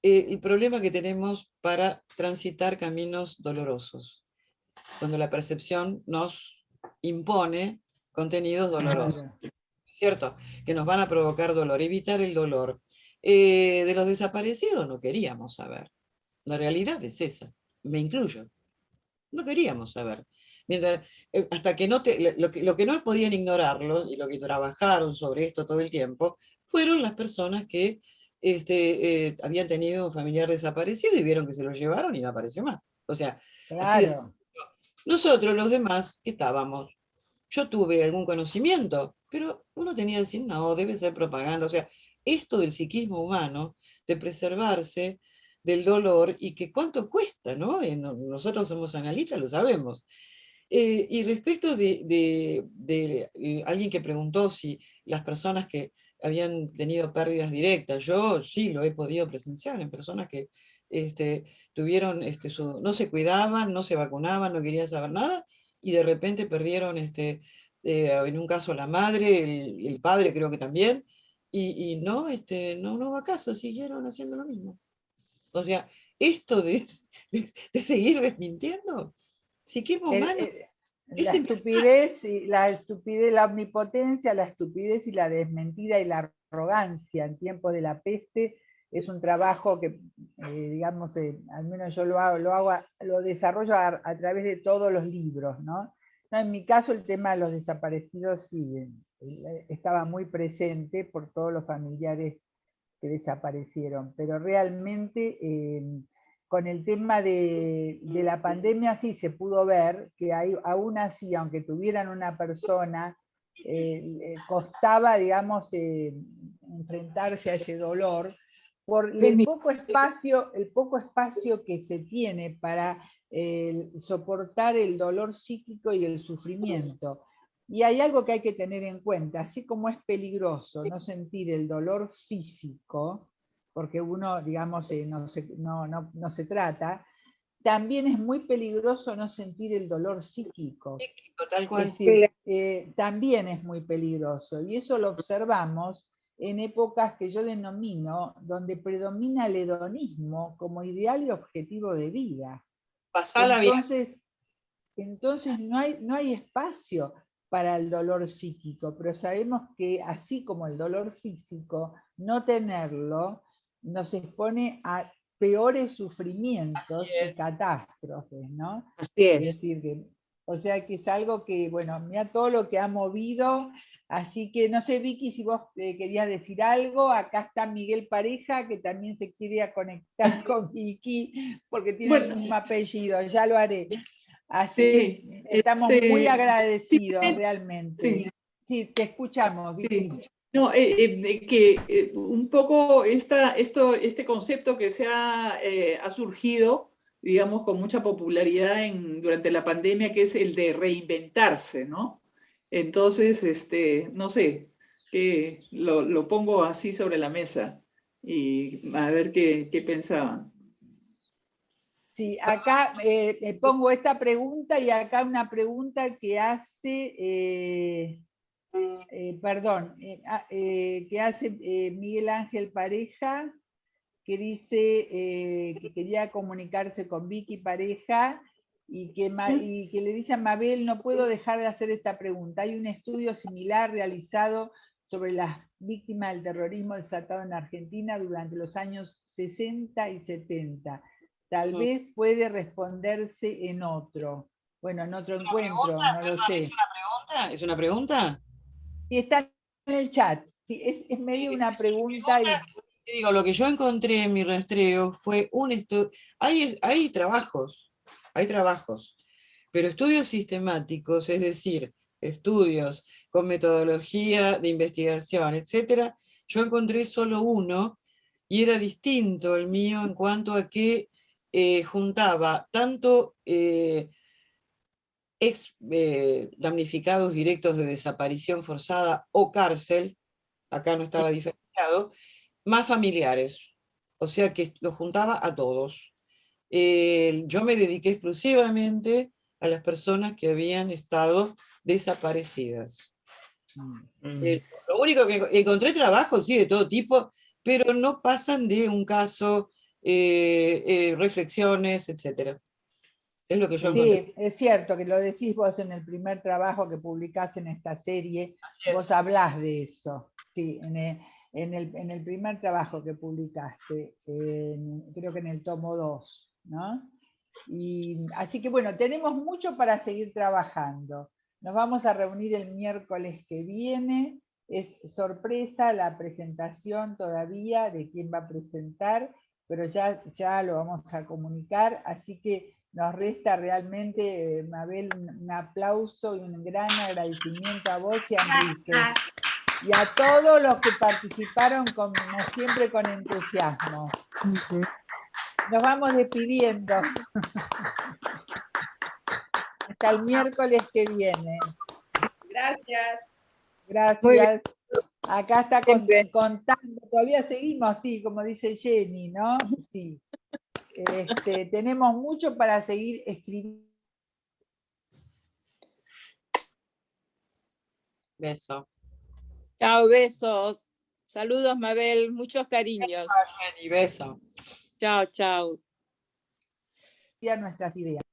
S4: el problema que tenemos para transitar caminos dolorosos, cuando la percepción nos impone contenidos dolorosos, ¿cierto? Que nos van a provocar dolor, evitar el dolor. De los desaparecidos no queríamos saber. La realidad es esa, me incluyo. No queríamos saber. Mientras, hasta que lo que no podían ignorarlo, y lo que trabajaron sobre esto todo el tiempo, fueron las personas que habían tenido un familiar desaparecido y vieron que se lo llevaron y no apareció más. O sea,
S1: claro.
S4: Nosotros, los demás, ¿qué estábamos? Yo tuve algún conocimiento, pero uno tenía que decir, no, debe ser propaganda. O sea, esto del psiquismo humano, de preservarse del dolor y que cuánto cuesta, ¿no? Nosotros somos analistas, lo sabemos. Y respecto de alguien que preguntó si las personas que habían tenido pérdidas directas, yo sí lo he podido presenciar en personas que tuvieron, no se cuidaban, no se vacunaban, no querían saber nada, y de repente perdieron, en un caso la madre, el padre creo que también, y no, no hubo caso, siguieron haciendo lo mismo. O sea, esto de seguir desmintiendo, psiquismo humano.
S1: La estupidez, la omnipotencia, la estupidez y la desmentida y la arrogancia en tiempos de la peste es un trabajo que, digamos, al menos yo lo desarrollo a través de todos los libros, ¿no? No, en mi caso el tema de los desaparecidos sí, estaba muy presente por todos los familiares que desaparecieron, pero realmente con el tema de la pandemia sí se pudo ver que aún así, aunque tuvieran una persona, costaba, digamos, enfrentarse a ese dolor por el poco espacio que se tiene para soportar el dolor psíquico y el sufrimiento. Y hay algo que hay que tener en cuenta, así como es peligroso no sentir el dolor físico, porque uno, digamos, no se trata, también es muy peligroso no sentir el dolor psíquico.
S4: Tal cual.
S1: Es decir, también es muy peligroso, y eso lo observamos en épocas que yo denomino donde predomina el hedonismo como ideal y objetivo de vida.
S4: Pasala bien.
S1: Entonces no hay espacio para el dolor psíquico, pero sabemos que así como el dolor físico, no tenerlo nos expone a peores sufrimientos y catástrofes, ¿no?
S9: Así
S1: Es
S9: es.
S1: decir, o sea que es algo que, bueno, mira todo lo que ha movido, así que no sé, Vicky, si vos querías decir algo. Acá está Miguel Pareja, que también se quiere conectar con Vicky, porque tiene el mismo apellido, ya lo haré. Así que estamos muy agradecidos, realmente. Sí, te escuchamos, Vicky.
S8: Sí. No, que un poco este concepto que ha surgido, digamos, con mucha popularidad durante la pandemia, que es el de reinventarse, ¿no? Entonces, no sé, lo pongo así sobre la mesa y a ver qué pensaban.
S1: Sí, acá pongo esta pregunta y acá una pregunta que hace, que hace Miguel Ángel Pareja, que dice que quería comunicarse con Vicky Pareja y que le dice a Mabel, no puedo dejar de hacer esta pregunta. Hay un estudio similar realizado sobre las víctimas del terrorismo desatado en Argentina durante los años 60 y 70. Tal vez puede responderse en otro. Bueno, en otro encuentro, no lo sé.
S4: ¿Es una pregunta?
S1: Sí, está en el chat. Sí, es medio una pregunta.
S4: Digo, lo que yo encontré en mi rastreo fue un estudio. Hay trabajos, pero estudios sistemáticos, es decir, estudios con metodología de investigación, etcétera, yo encontré solo uno y era distinto el mío en cuanto a que juntaba tanto damnificados directos de desaparición forzada o cárcel, acá no estaba diferenciado, más familiares, o sea que lo juntaba a todos. Yo me dediqué exclusivamente a las personas que habían estado desaparecidas. Lo único que encontré trabajos, sí, de todo tipo, pero no pasan de un caso, reflexiones, etc. Es lo que yo encontré.
S1: Sí, es cierto que lo decís vos en el primer trabajo que publicás en esta serie, vos hablás de eso, sí, en el primer trabajo que publicaste, creo que en el tomo 2, ¿no? Así que bueno, tenemos mucho para seguir trabajando. Nos vamos a reunir el miércoles que viene, es sorpresa la presentación todavía de quién va a presentar, pero ya lo vamos a comunicar, así que nos resta realmente, Mabel, un aplauso y un gran agradecimiento a vos y a Enrique.
S5: Gracias.
S1: Y a todos los que participaron, como siempre, con entusiasmo. Nos vamos despidiendo. Hasta el miércoles que viene.
S8: Gracias.
S1: Gracias. Acá está
S3: Siempre.
S1: contando, todavía seguimos así, como dice Jenny, ¿no? Sí. Tenemos mucho para seguir escribiendo.
S4: Beso.
S3: Chao, besos. Saludos, Mabel, muchos cariños.
S4: Jenny, beso.
S3: Chao, chao.
S1: Nuestras ideas.